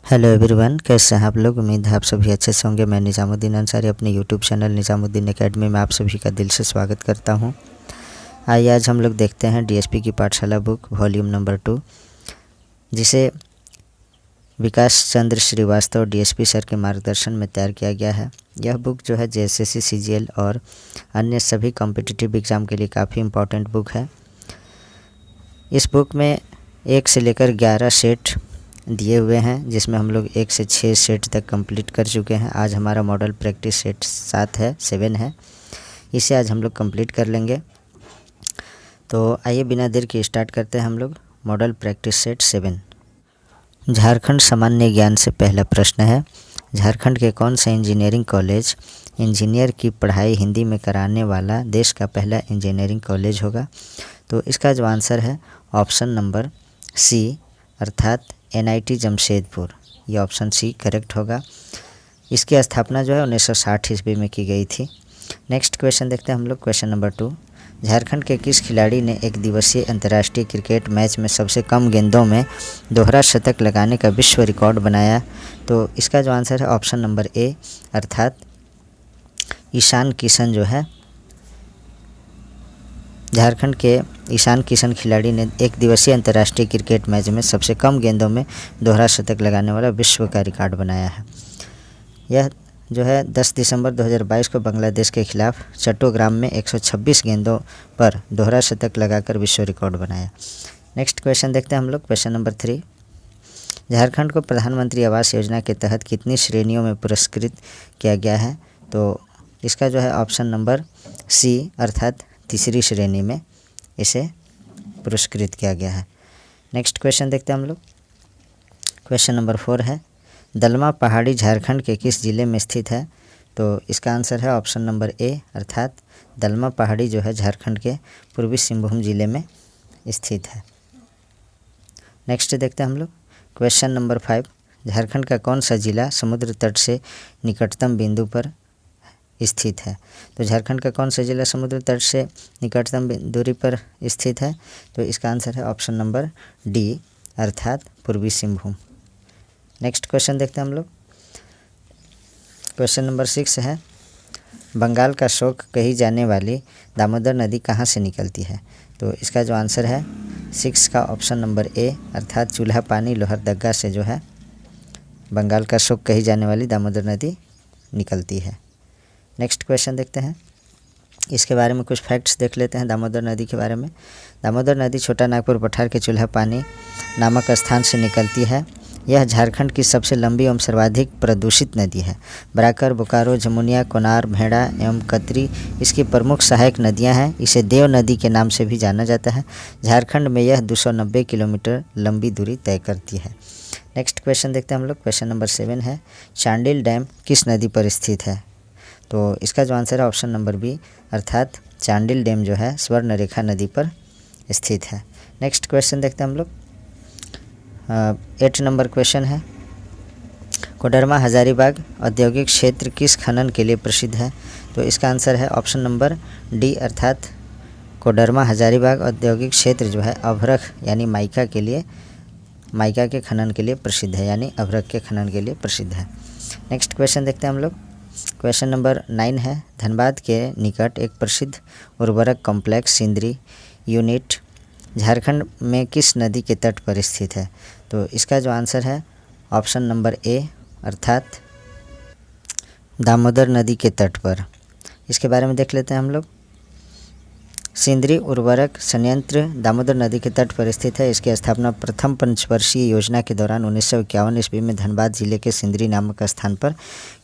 Hello everyone, कैसे हैं आप लोग। उम्मीद है आप सभी अच्छे से होंगे। मैं निज़ामुद्दीन अंसारी अपने यूट्यूब चैनल निज़ामुद्दीन एकेडमी में आप सभी का दिल से स्वागत करता हूं। आइए आज हम लोग देखते हैं डीएसपी की पाठशाला बुक वॉल्यूम नंबर 2, जिसे विकास चंद्र श्रीवास्तव डीएसपी सर के मार्गदर्शन में तैयार किया गया है। यह बुक जो है जेएसएससी, सीजीएल और अन्य सभी कॉम्पिटिटिव एग्ज़ाम के लिए काफ़ी इम्पॉर्टेंट बुक है। इस बुक में 1 से लेकर 11 सेट दिए हुए हैं, जिसमें हम लोग 1 से 6 सेट तक कंप्लीट कर चुके हैं। आज हमारा मॉडल प्रैक्टिस सेट 7 है। इसे आज हम लोग कंप्लीट कर लेंगे। तो आइए बिना देर के स्टार्ट करते हैं हम लोग मॉडल प्रैक्टिस सेट 7। झारखंड सामान्य ज्ञान से पहला प्रश्न है, झारखंड के कौन सा इंजीनियरिंग कॉलेज इंजीनियर की पढ़ाई हिंदी में कराने वाला देश का पहला इंजीनियरिंग कॉलेज होगा। तो इसका जो आंसर है ऑप्शन नंबर सी, अर्थात एनआईटी जमशेदपुर। ये ऑप्शन सी करेक्ट होगा। इसकी स्थापना जो है 1960 ईस्वी में की गई थी। नेक्स्ट क्वेश्चन देखते हैं हम लोग, क्वेश्चन नंबर 2। झारखंड के किस खिलाड़ी ने एक दिवसीय अंतर्राष्ट्रीय क्रिकेट मैच में सबसे कम गेंदों में दोहरा शतक लगाने का विश्व रिकॉर्ड बनाया। तो इसका जो आंसर है ऑप्शन नंबर ए, अर्थात ईशान किशन जो है, झारखंड के ईशान किशन खिलाड़ी ने एक दिवसीय अंतर्राष्ट्रीय क्रिकेट मैच में सबसे कम गेंदों में दोहरा शतक लगाने वाला विश्व का रिकॉर्ड बनाया है। यह जो है 10 दिसंबर 2022 को बांग्लादेश के खिलाफ चट्टोग्राम में 126 गेंदों पर दोहरा शतक लगाकर विश्व रिकॉर्ड बनाया। नेक्स्ट क्वेश्चन देखते हैं हम लोग, क्वेश्चन नंबर 3। झारखंड को प्रधानमंत्री आवास योजना के तहत कितनी श्रेणियों में पुरस्कृत किया गया है। तो इसका जो है ऑप्शन नंबर सी, अर्थात तीसरी श्रेणी में इसे पुरस्कृत किया गया है। नेक्स्ट क्वेश्चन देखते हैं हम लोग, क्वेश्चन नंबर 4 है, दलमा पहाड़ी झारखंड के किस ज़िले में स्थित है। तो इसका आंसर है ऑप्शन नंबर ए, अर्थात दलमा पहाड़ी जो है झारखंड के पूर्वी सिंहभूम ज़िले में स्थित है। नेक्स्ट देखते हैं हम लोग, क्वेश्चन नंबर 5। झारखंड का कौन सा ज़िला समुद्र तट से निकटतम बिंदु पर स्थित है। तो झारखंड का कौन सा जिला समुद्र तट से निकटतम दूरी पर स्थित है। तो इसका आंसर है ऑप्शन नंबर डी, अर्थात पूर्वी सिंहभूम। नेक्स्ट क्वेश्चन देखते हैं हम लोग, क्वेश्चन नंबर 6 है, बंगाल का शोक कही जाने वाली दामोदर नदी कहाँ से निकलती है। तो इसका जो आंसर है 6 का ऑप्शन नंबर ए, अर्थात चूल्हा पानी लोहरदगा से जो है बंगाल का शोक कही जाने वाली दामोदर नदी निकलती है। नेक्स्ट क्वेश्चन देखते हैं, इसके बारे में कुछ फैक्ट्स देख लेते हैं दामोदर नदी के बारे में। दामोदर नदी छोटा नागपुर पठार के चूल्हा पानी नामक स्थान से निकलती है। यह झारखंड की सबसे लंबी एवं सर्वाधिक प्रदूषित नदी है। बराकर, बोकारो, जमुनिया, कोनार, भेड़ा एवं कतरी इसकी प्रमुख सहायक नदियां हैं। इसे देव नदी के नाम से भी जाना जाता है। झारखंड में यह 290 किलोमीटर लंबी दूरी तय करती है। नेक्स्ट क्वेश्चन देखते हैं हम लोग, क्वेश्चन नंबर 7 है, चांडिल डैम किस नदी पर स्थित है। तो इसका जो आंसर है ऑप्शन नंबर बी, अर्थात चांडिल डैम जो है स्वर्णरेखा नदी पर स्थित है। नेक्स्ट क्वेश्चन देखते हैं हम लोग, 8 नंबर क्वेश्चन है, कोडरमा हजारीबाग औद्योगिक क्षेत्र किस खनन के लिए प्रसिद्ध है। तो इसका आंसर है ऑप्शन नंबर डी, अर्थात कोडरमा हजारीबाग औद्योगिक क्षेत्र जो है अभ्रक यानी माइका के खनन के लिए प्रसिद्ध है, यानी अभ्रक के खनन के लिए प्रसिद्ध है। नेक्स्ट क्वेश्चन देखते हैं हम लोग, क्वेश्चन नंबर 9 है, धनबाद के निकट एक प्रसिद्ध उर्वरक कॉम्प्लेक्स सिंदरी यूनिट झारखंड में किस नदी के तट पर स्थित है। तो इसका जो आंसर है ऑप्शन नंबर ए, अर्थात दामोदर नदी के तट पर। इसके बारे में देख लेते हैं हम लोग, सिंदरी उर्वरक संयंत्र दामोदर नदी के तट पर स्थित है। इसकी स्थापना प्रथम पंचवर्षीय योजना के दौरान 1951 ईस्वी में धनबाद जिले के सिंदरी नामक स्थान पर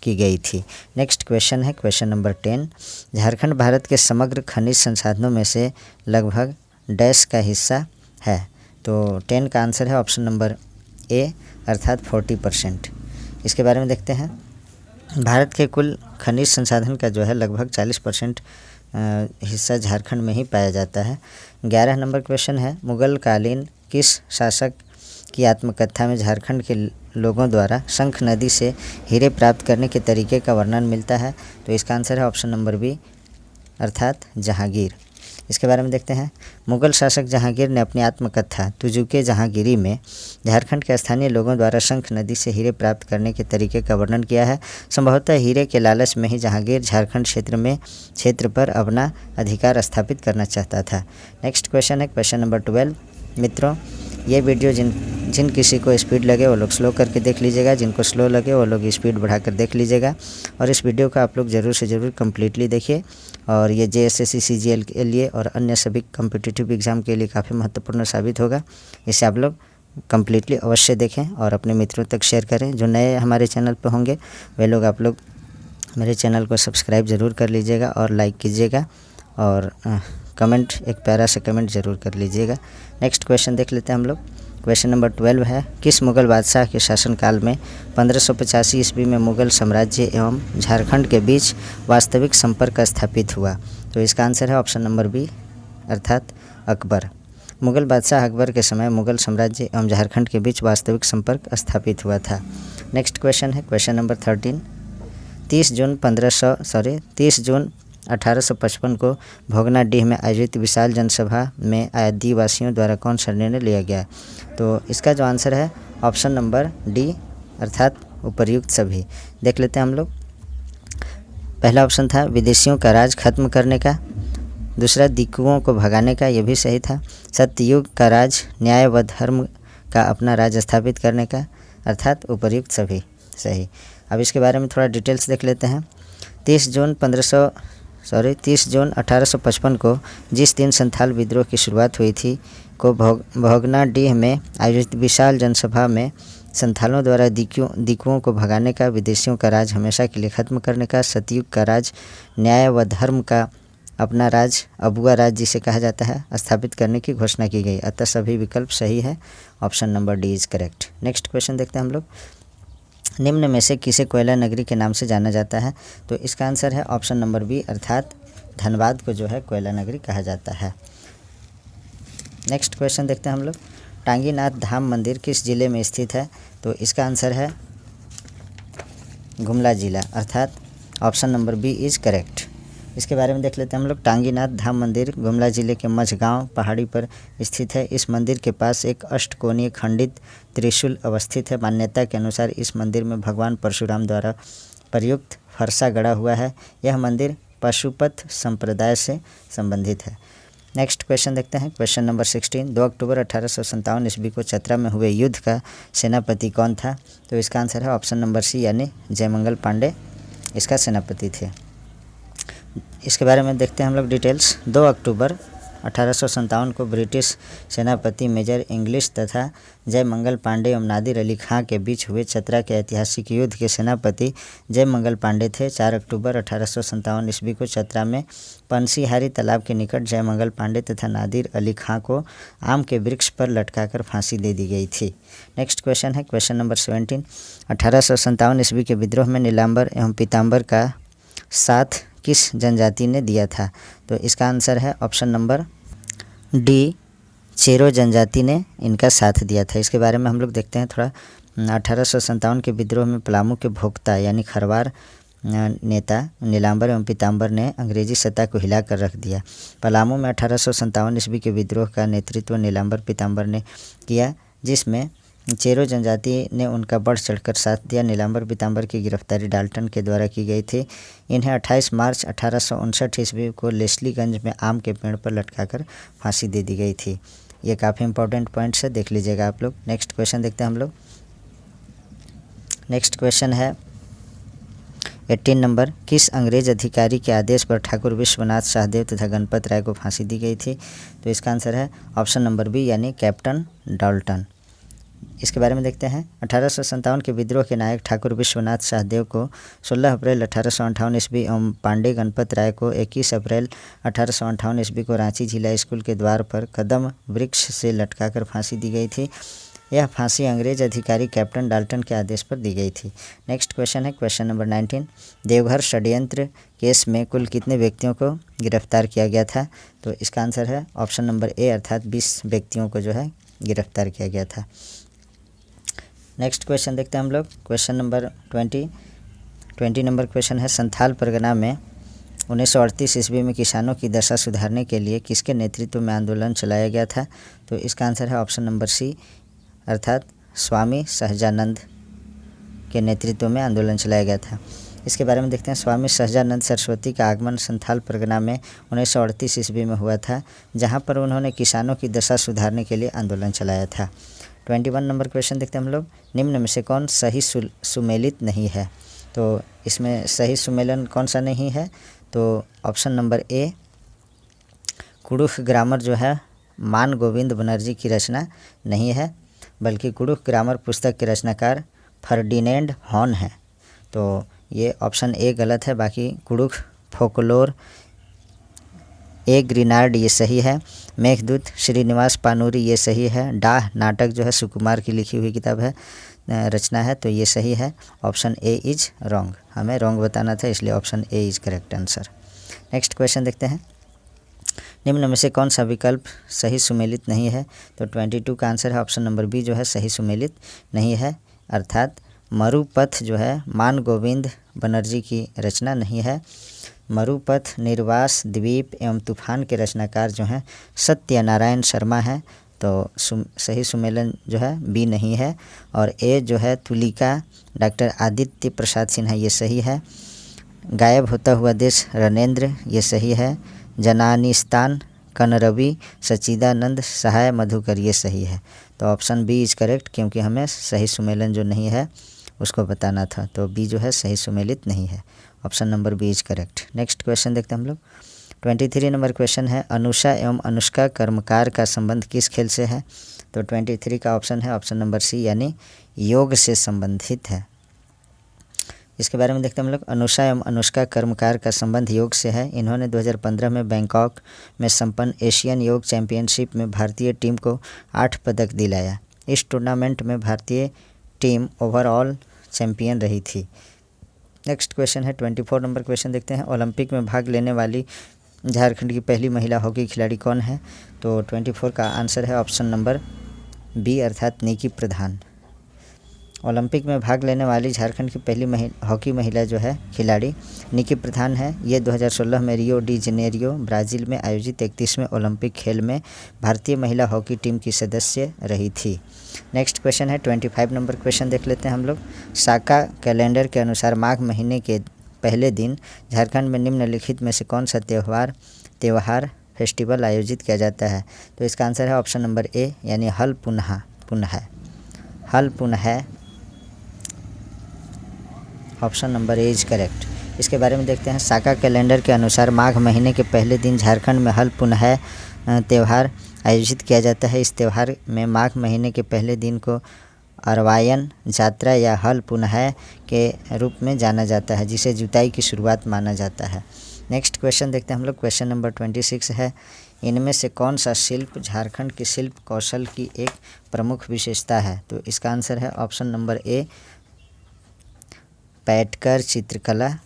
की गई थी। नेक्स्ट क्वेश्चन है, क्वेश्चन नंबर 10, झारखंड भारत के समग्र खनिज संसाधनों में से लगभग डैश का हिस्सा है। तो 10 का आंसर है ऑप्शन नंबर ए, अर्थात 40%। इसके बारे में देखते हैं, भारत के कुल खनिज संसाधन का जो है लगभग 40% हिस्सा झारखंड में ही पाया जाता है। 11 नंबर क्वेश्चन है, मुगल कालीन किस शासक की आत्मकथा में झारखंड के लोगों द्वारा शंख नदी से हीरे प्राप्त करने के तरीके का वर्णन मिलता है। तो इसका आंसर है ऑप्शन नंबर बी, अर्थात जहांगीर। इसके बारे में देखते हैं। मुगल शासक जहांगीर ने अपनी आत्मकथा तुजुके जहांगीरी में झारखंड के स्थानीय लोगों द्वारा शंख नदी से हीरे प्राप्त करने के तरीके का वर्णन किया है। संभवतः हीरे के लालच में ही जहांगीर झारखंड क्षेत्र पर अपना अधिकार स्थापित करना चाहता था। नेक्स्ट क्वेश्चन है क्वेश्चन नंबर 12। मित्रों, ये वीडियो जिन किसी को स्पीड लगे वो लोग स्लो करके देख लीजिएगा, जिनको स्लो लगे वो लोग स्पीड बढ़ाकर देख लीजिएगा। और इस वीडियो को आप लोग ज़रूर से ज़रूर कम्प्लीटली देखिए। और ये JSSC CGL के लिए और अन्य सभी कम्पिटिटिव एग्ज़ाम के लिए काफ़ी महत्वपूर्ण साबित होगा। इसे आप लोग कम्प्लीटली अवश्य देखें और अपने मित्रों तक शेयर करें। जो नए हमारे चैनल पर होंगे वे लोग आप लोग मेरे चैनल को सब्सक्राइब ज़रूर कर लीजिएगा और लाइक कीजिएगा और कमेंट, एक प्यारा सा कमेंट ज़रूर कर लीजिएगा। नेक्स्ट क्वेश्चन देख लेते हैं हम लोग। क्वेश्चन नंबर 12 है, किस मुग़ल बादशाह के शासनकाल में 1585 ईस्वी में मुग़ल साम्राज्य एवं झारखंड के बीच वास्तविक संपर्क स्थापित हुआ? तो इसका आंसर है ऑप्शन नंबर बी अर्थात अकबर। मुग़ल बादशाह अकबर के समय मुग़ल साम्राज्य एवं झारखंड के बीच वास्तविक संपर्क स्थापित हुआ था। नेक्स्ट क्वेश्चन है क्वेश्चन नंबर 13। 30 जून 1855 को भोगनाडीह में आयोजित विशाल जनसभा में आदिवासियों द्वारा कौन सा निर्णय लिया गया? तो इसका जो आंसर है ऑप्शन नंबर डी अर्थात उपर्युक्त सभी। देख लेते हैं हम लोग। पहला ऑप्शन था विदेशियों का राज खत्म करने का, दूसरा दिक्कुओं को भगाने का, यह भी सही था। सत्ययुग का राज न्याय व धर्म का अपना राज स्थापित करने का, अर्थात उपर्युक्त सभी सही। अब इसके बारे में थोड़ा डिटेल्स देख लेते हैं। 30 जून 1855 को जिस दिन संथाल विद्रोह की शुरुआत हुई थी को भोगनाडीह में आयोजित विशाल जनसभा में संथालों द्वारा दिक्कुओं को भगाने का, विदेशियों का राज हमेशा के लिए खत्म करने का, सतयुग का राज न्याय व धर्म का अपना राज अबुआ राज जिसे कहा जाता है स्थापित करने की घोषणा की गई। अतः सभी विकल्प सही है। Option number D is correct. Next question देखते हैं हम लोग। निम्न में से किसे कोयला नगरी के नाम से जाना जाता है? तो इसका आंसर है ऑप्शन नंबर बी अर्थात धनबाद को जो है कोयला नगरी कहा जाता है। नेक्स्ट क्वेश्चन देखते हैं हम लोग। टांगीनाथ धाम मंदिर किस जिले में स्थित है? तो इसका आंसर है गुमला जिला अर्थात option number B is correct. इसके बारे में देख लेते हैं हम लोग। टांगीनाथ धाम मंदिर गुमला जिले के मझगांव पहाड़ी पर स्थित है। इस मंदिर के पास एक अष्टकोणीय खंडित त्रिशूल अवस्थित है। मान्यता के अनुसार इस मंदिर में भगवान परशुराम द्वारा प्रयुक्त फरसा गड़ा हुआ है। यह मंदिर पशुपत संप्रदाय से संबंधित है। नेक्स्ट क्वेश्चन देखते हैं। Question number 16। 2 अक्टूबर 1857 ईस्वी को चतरा में हुए युद्ध का सेनापति कौन था? तो इसका आंसर है ऑप्शन नंबर सी यानी जयमंगल पांडे इसका सेनापति थे। इसके बारे में देखते हैं हम लोग डिटेल्स। 2 अक्टूबर 1857 को ब्रिटिश सेनापति मेजर इंग्लिश तथा जयमंगल पांडे एवं नादिर अली खां के बीच हुए चतरा के ऐतिहासिक युद्ध के सेनापति जयमंगल पांडे थे। 4 अक्टूबर 1857 ईस्वी को चतरा में पंसीहारी तालाब के निकट जयमंगल पांडे तथा नादिर अली खां को आम के वृक्ष पर लटकाकर फांसी दे दी गई थी। नेक्स्ट क्वेश्चन है क्वेश्चन नंबर 17। 1857 ईस्वी के विद्रोह में नीलांबर एवं पीताम्बर का साथ किस जनजाति ने दिया था? तो इसका आंसर है ऑप्शन नंबर डी चेरो जनजाति ने इनका साथ दिया था। इसके बारे में हम लोग देखते हैं थोड़ा। 1857 के विद्रोह में पलामू के भोक्ता यानी खरवार नेता नीलांबर एवं पीताम्बर ने अंग्रेजी सत्ता को हिलाकर रख दिया। पलामू में 1857 ईस्वी के विद्रोह का नेतृत्व नीलांबर पीताम्बर ने किया, जिसमें चेरो जनजाति ने उनका बढ़ चढ़कर साथ दिया। नीलांबर पीताम्बर की गिरफ्तारी डाल्टन के द्वारा की गई थी। इन्हें 28 मार्च 1859 ईस्वी को लेस्लीगंज में आम के पेड़ पर लटकाकर फांसी दे दी गई थी। ये काफ़ी इंपॉर्टेंट पॉइंट्स है, देख लीजिएगा आप लोग। नेक्स्ट क्वेश्चन देखते हैं हम लोग। नेक्स्ट क्वेश्चन है 18 नंबर। किस अंग्रेज अधिकारी के आदेश पर ठाकुर विश्वनाथ शाहदेव तथा गणपत राय को फांसी दी गई थी? तो इसका आंसर है ऑप्शन नंबर बी यानी कैप्टन डाल्टन। इसके बारे में देखते हैं। 1857 के विद्रोह के नायक ठाकुर विश्वनाथ शाहदेव को 16 अप्रैल 1858 ईस्वी एवं पांडे गणपत राय को 21 अप्रैल 1858 ईस्वी को रांची जिला स्कूल के द्वार पर कदम वृक्ष से लटकाकर फांसी दी गई थी। यह फांसी अंग्रेज अधिकारी कैप्टन डाल्टन के आदेश पर दी गई थी। नेक्स्ट क्वेश्चन है क्वेश्चन नंबर 19। देवघर षड्यंत्र केस में कुल कितने व्यक्तियों को गिरफ्तार किया गया था? तो इसका आंसर है ऑप्शन नंबर ए अर्थात 20 व्यक्तियों को जो है गिरफ्तार किया गया था। नेक्स्ट क्वेश्चन देखते हैं हम लोग। क्वेश्चन नंबर 20 नंबर क्वेश्चन है। संथाल परगना में 1938 ईस्वी में किसानों की दशा सुधारने के लिए किसके नेतृत्व में आंदोलन चलाया गया था? तो इसका आंसर है ऑप्शन नंबर सी, अर्थात स्वामी सहजानंद के नेतृत्व में आंदोलन चलाया गया था। इसके बारे में देखते हैं। स्वामी सहजानंद सरस्वती का आगमन संथाल परगना में 1938 ईस्वी में हुआ था, जहां पर उन्होंने किसानों की दशा सुधारने के लिए आंदोलन चलाया था। 21 नंबर क्वेश्चन देखते हैं हम लोग। निम्न में से कौन सही सुमेलित नहीं है? तो इसमें सही सुमेलन कौन सा नहीं है? तो option number A, Kurukh grammar जो है मान गोविंद बनर्जी की रचना नहीं है, बल्कि कुडुख ग्रामर पुस्तक के रचनाकार फर्डिनेंड हॉर्न है। तो ये ऑप्शन ए गलत है। बाकी कुडुख फोकलोर ए ग्रीनार्ड ये सही है। मेघदूत श्रीनिवास पानूरी ये सही है। डाह नाटक जो है सुकुमार की लिखी हुई किताब है, रचना है, तो ये सही है। ऑप्शन ए इज रॉन्ग, हमें रॉन्ग बताना था, इसलिए option A is correct answer. Next question देखते हैं। निम्न में से कौन सा विकल्प सही सुमेलित नहीं है? तो 22 का आंसर है ऑप्शन नंबर बी जो है सही सुमेलित नहीं है, अर्थात मरुपथ जो है मान गोविंद बनर्जी की रचना नहीं है। मरुपथ निर्वास द्वीप एवं तूफान के रचनाकार जो हैं सत्यनारायण शर्मा हैं, तो सही सुमेलन जो है बी नहीं है। और ए जो है तुलिका डॉक्टर आदित्य प्रसाद सिन्हा ये सही है। गायब होता हुआ देश रणेंद्र ये सही है। जनानिस्तान कनरवि सच्चिदानंद सहाय मधुकर ये सही है। तो ऑप्शन बी इज करेक्ट, क्योंकि हमें सही सुमेलन जो नहीं है उसको बताना था, तो बी जो है सही सुमेलित नहीं है। Option number B is correct. Next question देखते हैं हम लोग। 23 नंबर क्वेश्चन है। अनुषा एवं अनुष्का कर्मकार का संबंध किस खेल से है? तो 23 का ऑप्शन है ऑप्शन नंबर सी, यानी योग से संबंधित है। इसके बारे में देखते हैं हम लोग। अनुषा एवं अनुष्का कर्मकार का संबंध योग से है। इन्होंने 2015 में बैंकॉक में संपन्न एशियन योग चैंपियनशिप में भारतीय टीम को 8 पदक दिलाया। इस टूर्नामेंट में भारतीय टीम ओवरऑल चैंपियन रही थी। नेक्स्ट क्वेश्चन है 24 नंबर क्वेश्चन देखते हैं। ओलंपिक में भाग लेने वाली झारखंड की पहली महिला हॉकी खिलाड़ी कौन है? तो 24 का आंसर है ऑप्शन नंबर बी, अर्थात निकी प्रधान। ओलंपिक में भाग लेने वाली झारखंड की पहली हॉकी महिला जो है खिलाड़ी निकी प्रधान है। ये 2016 में रियो डी जेनेरियो ब्राज़ील में आयोजित 31वें ओलंपिक खेल में भारतीय महिला हॉकी टीम की सदस्य रही थी। नेक्स्ट क्वेश्चन है 25 नंबर क्वेश्चन देख लेते हैं हम लोग। साका कैलेंडर के अनुसार माघ महीने के पहले दिन झारखंड में निम्नलिखित में से कौन सा त्यौहार फेस्टिवल आयोजित किया जाता है? तो इसका आंसर है ऑप्शन नंबर ए, यानी हल पुनः। Option number A is correct. इसके बारे में देखते हैं। साका कैलेंडर के अनुसार माघ महीने के पहले दिन झारखंड में हल पुनः त्यौहार आयोजित किया जाता है। इस त्यौहार में माघ महीने के पहले दिन को अरवायन यात्रा या हल पुनः के रूप में जाना जाता है, जिसे जुताई की शुरुआत माना जाता है। नेक्स्ट क्वेश्चन देखते हैं हम लोग। क्वेश्चन नंबर 26 है। इनमें से कौन सा शिल्प झारखंड के शिल्प कौशल की एक प्रमुख विशेषता है? तो इसका आंसर है ऑप्शन नंबर ए, पैटकर चित्रकला,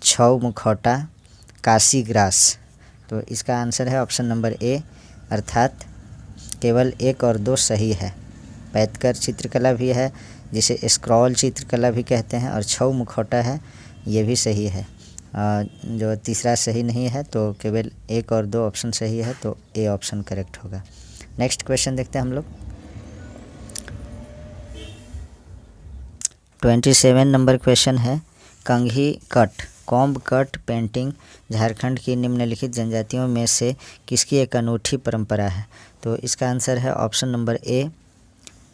छऊ मुखौटा, काशीग्रास। तो इसका आंसर है ऑप्शन नंबर ए, अर्थात केवल 1 और 2 सही है। पैटकर चित्रकला भी है, जिसे स्क्रॉल चित्रकला भी कहते हैं, और छऊ मुखौटा है, ये भी सही है। जो तीसरा सही नहीं है, तो केवल 1 और 2 ऑप्शन सही है, तो ए ऑप्शन करेक्ट होगा। नेक्स्ट क्वेश्चन देखते हैं हम लोग। 27 नंबर क्वेश्चन है। कंघी cut comb cut painting Jharkhand की निम्नलिखित जनजातियों में से किसकी एक अनूठी परंपरा है? तो इसका आंसर है ऑप्शन नंबर ए,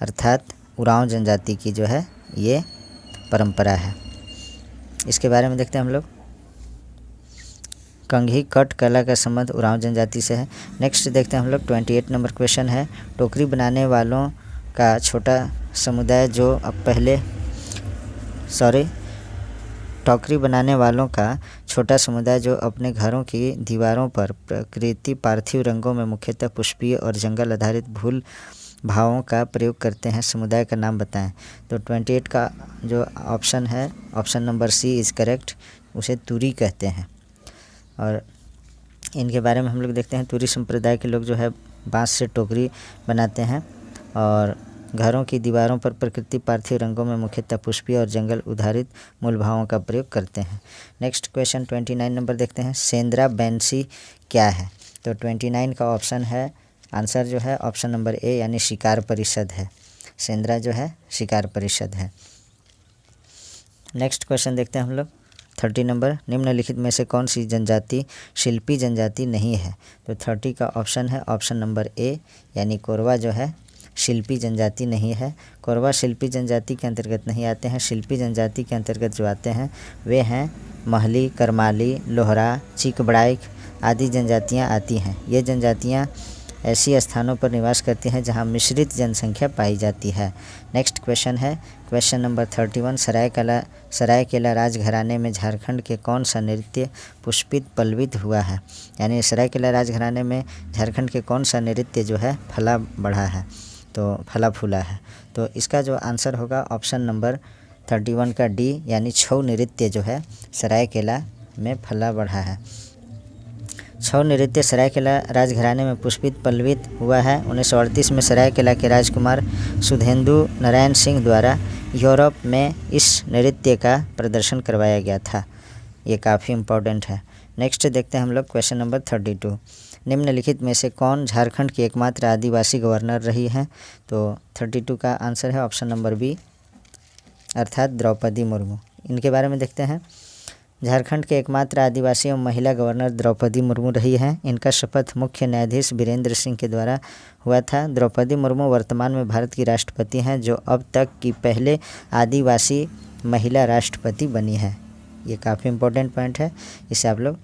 अर्थात उरांव जनजाति की जो है ये परंपरा है। इसके बारे में देखते हैं हम लोग। कंघी कट कला का संबंध उरांव जनजाति से है। नेक्स्ट देखते हैं हम लोग। 28 नंबर क्वेश्चन है। टोकरी बनाने वालों का छोटा समुदाय जो टोकरी बनाने वालों का छोटा समुदाय जो अपने घरों की दीवारों पर प्रकृति पार्थिव रंगों में मुख्यतः पुष्पीय और जंगल आधारित भूल भावों का प्रयोग करते हैं, समुदाय का नाम बताएं। तो 28 का जो ऑप्शन है option number C is correct, उसे तुरी कहते हैं। और इनके बारे में हम लोग देखते हैं। तुरी संप्रदाय के लोग जो है बांस से टोकरी बनाते हैं और घरों की दीवारों पर प्रकृति पार्थिव रंगों में मुख्यतः पुष्पीय और जंगल उदाहरित मूल भावों का प्रयोग करते हैं। नेक्स्ट क्वेश्चन 29 नंबर देखते हैं। सेंद्रा बैंसी क्या है? तो 29 का ऑप्शन है, आंसर जो है ऑप्शन नंबर ए यानी शिकार परिषद है। सेंद्रा जो है शिकार परिषद है। नेक्स्ट क्वेश्चन देखते हैं हम लोग 30 नंबर। निम्नलिखित में से कौन सी जनजाति शिल्पी जनजाति नहीं है? तो 30 का ऑप्शन है ऑप्शन नंबर ए यानी कोरवा जो है शिल्पी जनजाति नहीं है। कोरवा शिल्पी जनजाति के अंतर्गत नहीं आते हैं। शिल्पी जनजाति के अंतर्गत जो आते हैं वे हैं महली, करमाली, लोहरा, चिकबड़ाइक आदि जनजातियां आती हैं। ये जनजातियां ऐसी स्थानों पर निवास करती हैं जहां मिश्रित जनसंख्या पाई जाती है। नेक्स्ट क्वेश्चन है क्वेश्चन नंबर 31। सरायकेला राजघराने में झारखंड के कौन सा नृत्य पुष्पित पल्लवित हुआ है? यानी सरायकेला राजघराने में झारखंड के कौन सा नृत्य जो है फला बढ़ा है, तो फला फूला है? तो इसका जो आंसर होगा ऑप्शन नंबर 31 का डी यानी छऊ नृत्य जो है सरायकेला में फला बढ़ा है। छऊ नृत्य सरायकेला राजघराने में पुष्पित पल्लवित हुआ है। 1938 में सरायकेला के राजकुमार सुधेंदु नारायण सिंह द्वारा यूरोप में इस नृत्य का प्रदर्शन करवाया गया था। ये काफ़ी इम्पोर्टेंट है। नेक्स्ट देखते हैं हम लोग क्वेश्चन नंबर 32। निम्नलिखित में से कौन झारखंड की एकमात्र आदिवासी गवर्नर रही हैं? तो 32 का आंसर है ऑप्शन नंबर बी अर्थात द्रौपदी मुर्मू। इनके बारे में देखते हैं। झारखंड के एकमात्र आदिवासी एवं महिला गवर्नर द्रौपदी मुर्मू रही हैं। इनका शपथ मुख्य न्यायाधीश वीरेंद्र सिंह के द्वारा हुआ था। द्रौपदी मुर्मू वर्तमान में भारत की राष्ट्रपति हैं जो अब तक की पहले आदिवासी महिला राष्ट्रपति बनी है। ये काफ़ी इम्पोर्टेंट पॉइंट है, इसे आप लोग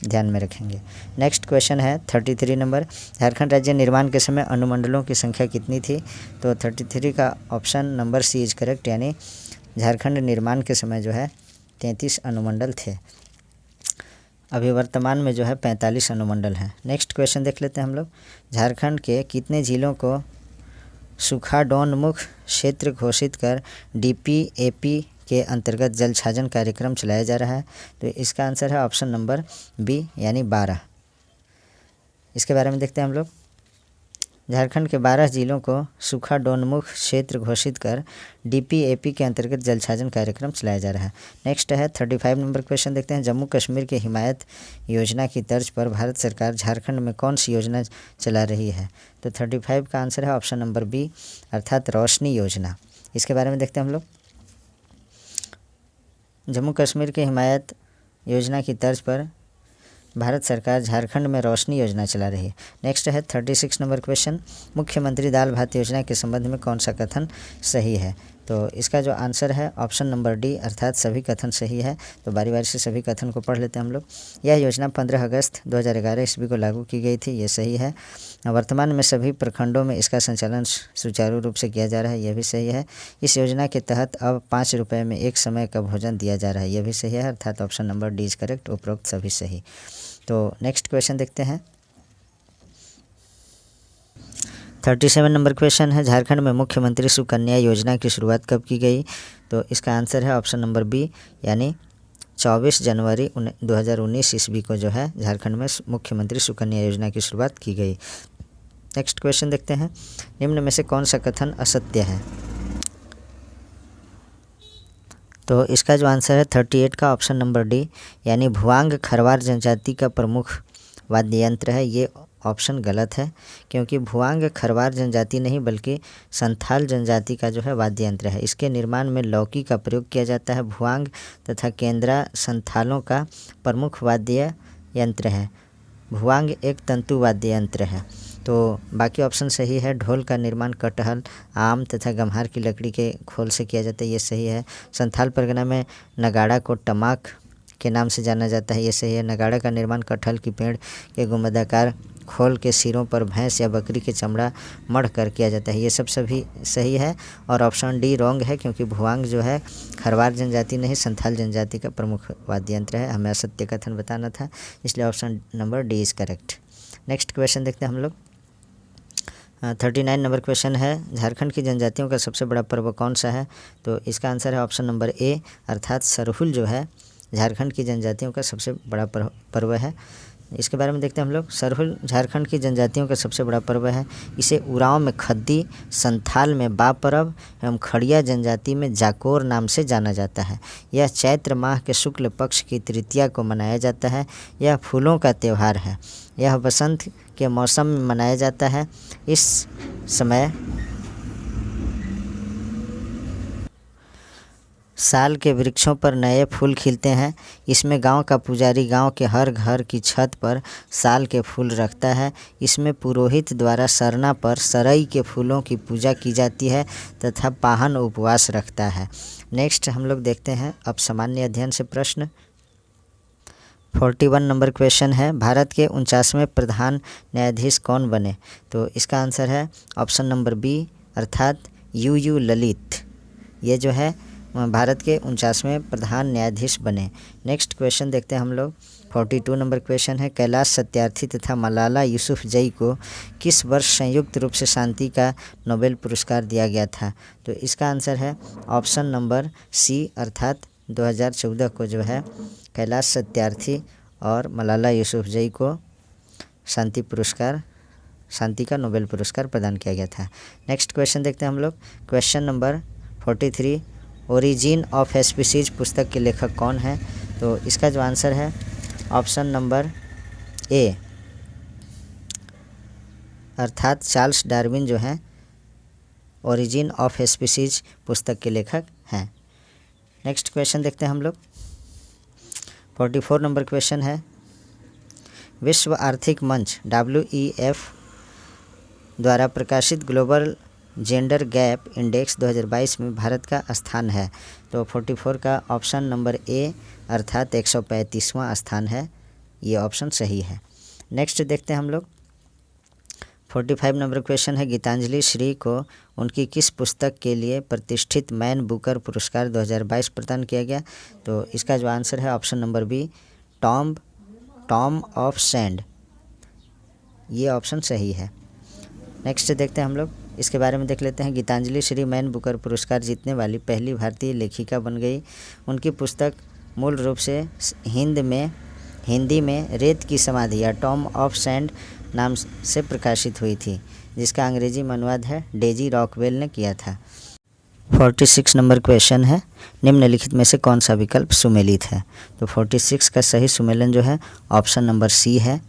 ध्यान में रखेंगे। नेक्स्ट क्वेश्चन है 33 नंबर। झारखंड राज्य निर्माण के समय अनुमंडलों की संख्या कितनी थी? तो 33 का option number C is correct यानी झारखंड निर्माण के समय जो है 33 अनुमंडल थे। अभी वर्तमान में जो है 45 अनुमंडल हैं। नेक्स्ट क्वेश्चन देख लेते हैं हम लोग। झारखंड के कितने जिलों को सूखाडोन्मुख क्षेत्र घोषित कर DPAP के अंतर्गत जल छाजन कार्यक्रम चलाया जा रहा है? तो इसका आंसर है ऑप्शन नंबर बी यानी 12। इसके बारे में देखते हैं हम लोग। झारखंड के 12 जिलों को सूखाडोन्मुख क्षेत्र घोषित कर DPAP के अंतर्गत जल छाजन कार्यक्रम चलाया जा रहा है। नेक्स्ट है 35 नंबर क्वेश्चन देखते हैं। जम्मू कश्मीर के हिमायत योजना की तर्ज पर भारत सरकार झारखंड में कौन सी योजना चला रही है? तो 35 का आंसर है ऑप्शन नंबर बी अर्थात रोशनी योजना। इसके बारे में देखते हैं हम लोग। जम्मू कश्मीर के हिमायत योजना की तर्ज पर भारत सरकार झारखंड में रोशनी योजना चला रही है। नेक्स्ट है 36 नंबर क्वेश्चन। मुख्यमंत्री दाल भात योजना के संबंध में कौन सा कथन सही है? तो इसका जो आंसर है ऑप्शन नंबर डी अर्थात सभी कथन सही है। तो बारी बारी से सभी कथन को पढ़ लेते हैं हम लोग। यह योजना 15 अगस्त 2011 ईस्वी को लागू की गई थी, ये सही है। वर्तमान में सभी प्रखंडों में इसका संचालन सुचारू रूप से किया जा रहा है, यह भी सही है। इस योजना के तहत अब 5 रुपये में एक समय का भोजन दिया जा रहा है, यह भी सही है अर्थात option number D is correct, उपरोक्त सभी सही। तो नेक्स्ट क्वेश्चन देखते हैं 37 नंबर क्वेश्चन है। झारखंड में मुख्यमंत्री सुकन्या योजना की शुरुआत कब की गई? तो इसका आंसर है ऑप्शन नंबर बी यानी 24 जनवरी 2019 ईस्वी को जो है झारखंड में मुख्यमंत्री सुकन्या योजना की शुरुआत की गई। नेक्स्ट क्वेश्चन देखते हैं। निम्न में से कौन सा कथन असत्य है? तो इसका जो आंसर है 38 का ऑप्शन नंबर डी यानी भुआंग खरवार जनजाति का प्रमुख वाद्य यंत्र है। ये ऑप्शन गलत है क्योंकि भुआंग खरवार जनजाति नहीं बल्कि संथाल जनजाति का जो है वाद्य यंत्र है। इसके निर्माण में लौकी का प्रयोग किया जाता है। भुआंग तथा केंद्रा संथालों का प्रमुख वाद्य यंत्र है। भुआंग एक तंतु वाद्य यंत्र है। तो बाकी ऑप्शन सही है। ढोल का निर्माण कटहल, आम तथा गम्हार की लकड़ी के खोल से किया जाता है, ये सही है। संथाल परगना में नगाड़ा को टमाक के नाम से जाना जाता है, ये सही है। नगाड़ा का निर्माण कटहल की पेड़ के गुंबदाकार खोल के सिरों पर भैंस या बकरी के चमड़ा मढ़ कर किया जाता है, ये सब सभी सही है। और ऑप्शन डी रॉन्ग है क्योंकि भुआंग जो है खरवार जनजाति नहीं संथाल जनजाति का प्रमुख वाद्य यंत्र है। हमें असत्य कथन बताना था, इसलिए option number D is correct. Next question देखते हैं हम लोग। 39 नंबर क्वेश्चन है। झारखंड की जनजातियों का सबसे बड़ा पर्व कौन सा है? तो इसका आंसर है ऑप्शन नंबर ए अर्थात सरहुल जो है झारखंड की जनजातियों का सबसे बड़ा पर्व है। इसके बारे में देखते हैं हम लोग। सरहुल झारखंड की जनजातियों का सबसे बड़ा पर्व है। इसे उरांव में खद्दी, संथाल में बा पर्व एवं खड़िया जनजाति में जाकोर नाम से जाना जाता है। यह चैत्र माह के शुक्ल पक्ष की तृतीया को मनाया जाता है। यह फूलों का त्यौहार है। यह वसंत के मौसम में मनाया जाता है। इस समय साल के वृक्षों पर नए फूल खिलते हैं। इसमें गांव का पुजारी गांव के हर घर की छत पर साल के फूल रखता है। इसमें पुरोहित द्वारा सरना पर सरई के फूलों की पूजा की जाती है तथा पाहन उपवास रखता है। नेक्स्ट हम लोग देखते हैं अब सामान्य अध्ययन से प्रश्न। 41 नंबर क्वेश्चन है, भारत के 49वें प्रधान न्यायाधीश कौन बने? तो इसका आंसर है ऑप्शन नंबर बी अर्थात यू ललित। ये जो है भारत के 49वें प्रधान न्यायाधीश बने। नेक्स्ट क्वेश्चन देखते हैं हम लोग। 42 नंबर क्वेश्चन है, कैलाश सत्यार्थी तथा मलाला यूसुफजई को किस वर्ष संयुक्त रूप से शांति का नोबेल पुरस्कार दिया गया था? तो इसका आंसर है ऑप्शन नंबर सी अर्थात 2014 को जो है कैलाश सत्यार्थी और मलाला यूसुफजई को शांति का नोबेल पुरस्कार प्रदान किया गया था। नेक्स्ट क्वेश्चन देखते हैं हम लोग। Question number 43, origin of a species पुस्तक के लेखक कौन है? तो इसका जो आंसर है ऑप्शन नंबर ए अर्थात चार्ल्स डार्विन जो हैं ओरिजिन ऑफ ए स्पीसीज पुस्तक के लेखक हैं। नेक्स्ट क्वेश्चन देखते हैं हम लोग। 44 नंबर क्वेश्चन है, विश्व आर्थिक मंच WEF द्वारा प्रकाशित ग्लोबल जेंडर गैप इंडेक्स 2022 में भारत का स्थान है? तो 44 का ऑप्शन नंबर ए अर्थात 135वां स्थान है। ये ऑप्शन सही है। नेक्स्ट देखते हैं हम लोग। 45 नंबर क्वेश्चन है, गीतांजलि श्री को उनकी किस पुस्तक के लिए प्रतिष्ठित मैन बुकर पुरस्कार 2022 प्रदान किया गया? तो इसका जो आंसर है option number B tomb of sand. ये ऑप्शन सही है। नेक्स्ट देखते हैं हम लोग। इसके बारे में देख लेते हैं। गीतांजलि श्री मैन बुकर पुरस्कार जीतने वाली पहली भारतीय लेखिका बन गई। उनकी पुस्तक मूल रूप से हिंदी में रेत की समाधि या टॉम ऑफ सैंड नाम से प्रकाशित हुई थी, जिसका अंग्रेजी में अनुवाद है डेजी रॉकवेल ने किया था। 46 नंबर क्वेश्चन है, निम्नलिखित में से कौन सा विकल्प सुमेलित है? तो 46 का सही सुमेलन जो है ऑप्शन नंबर सी है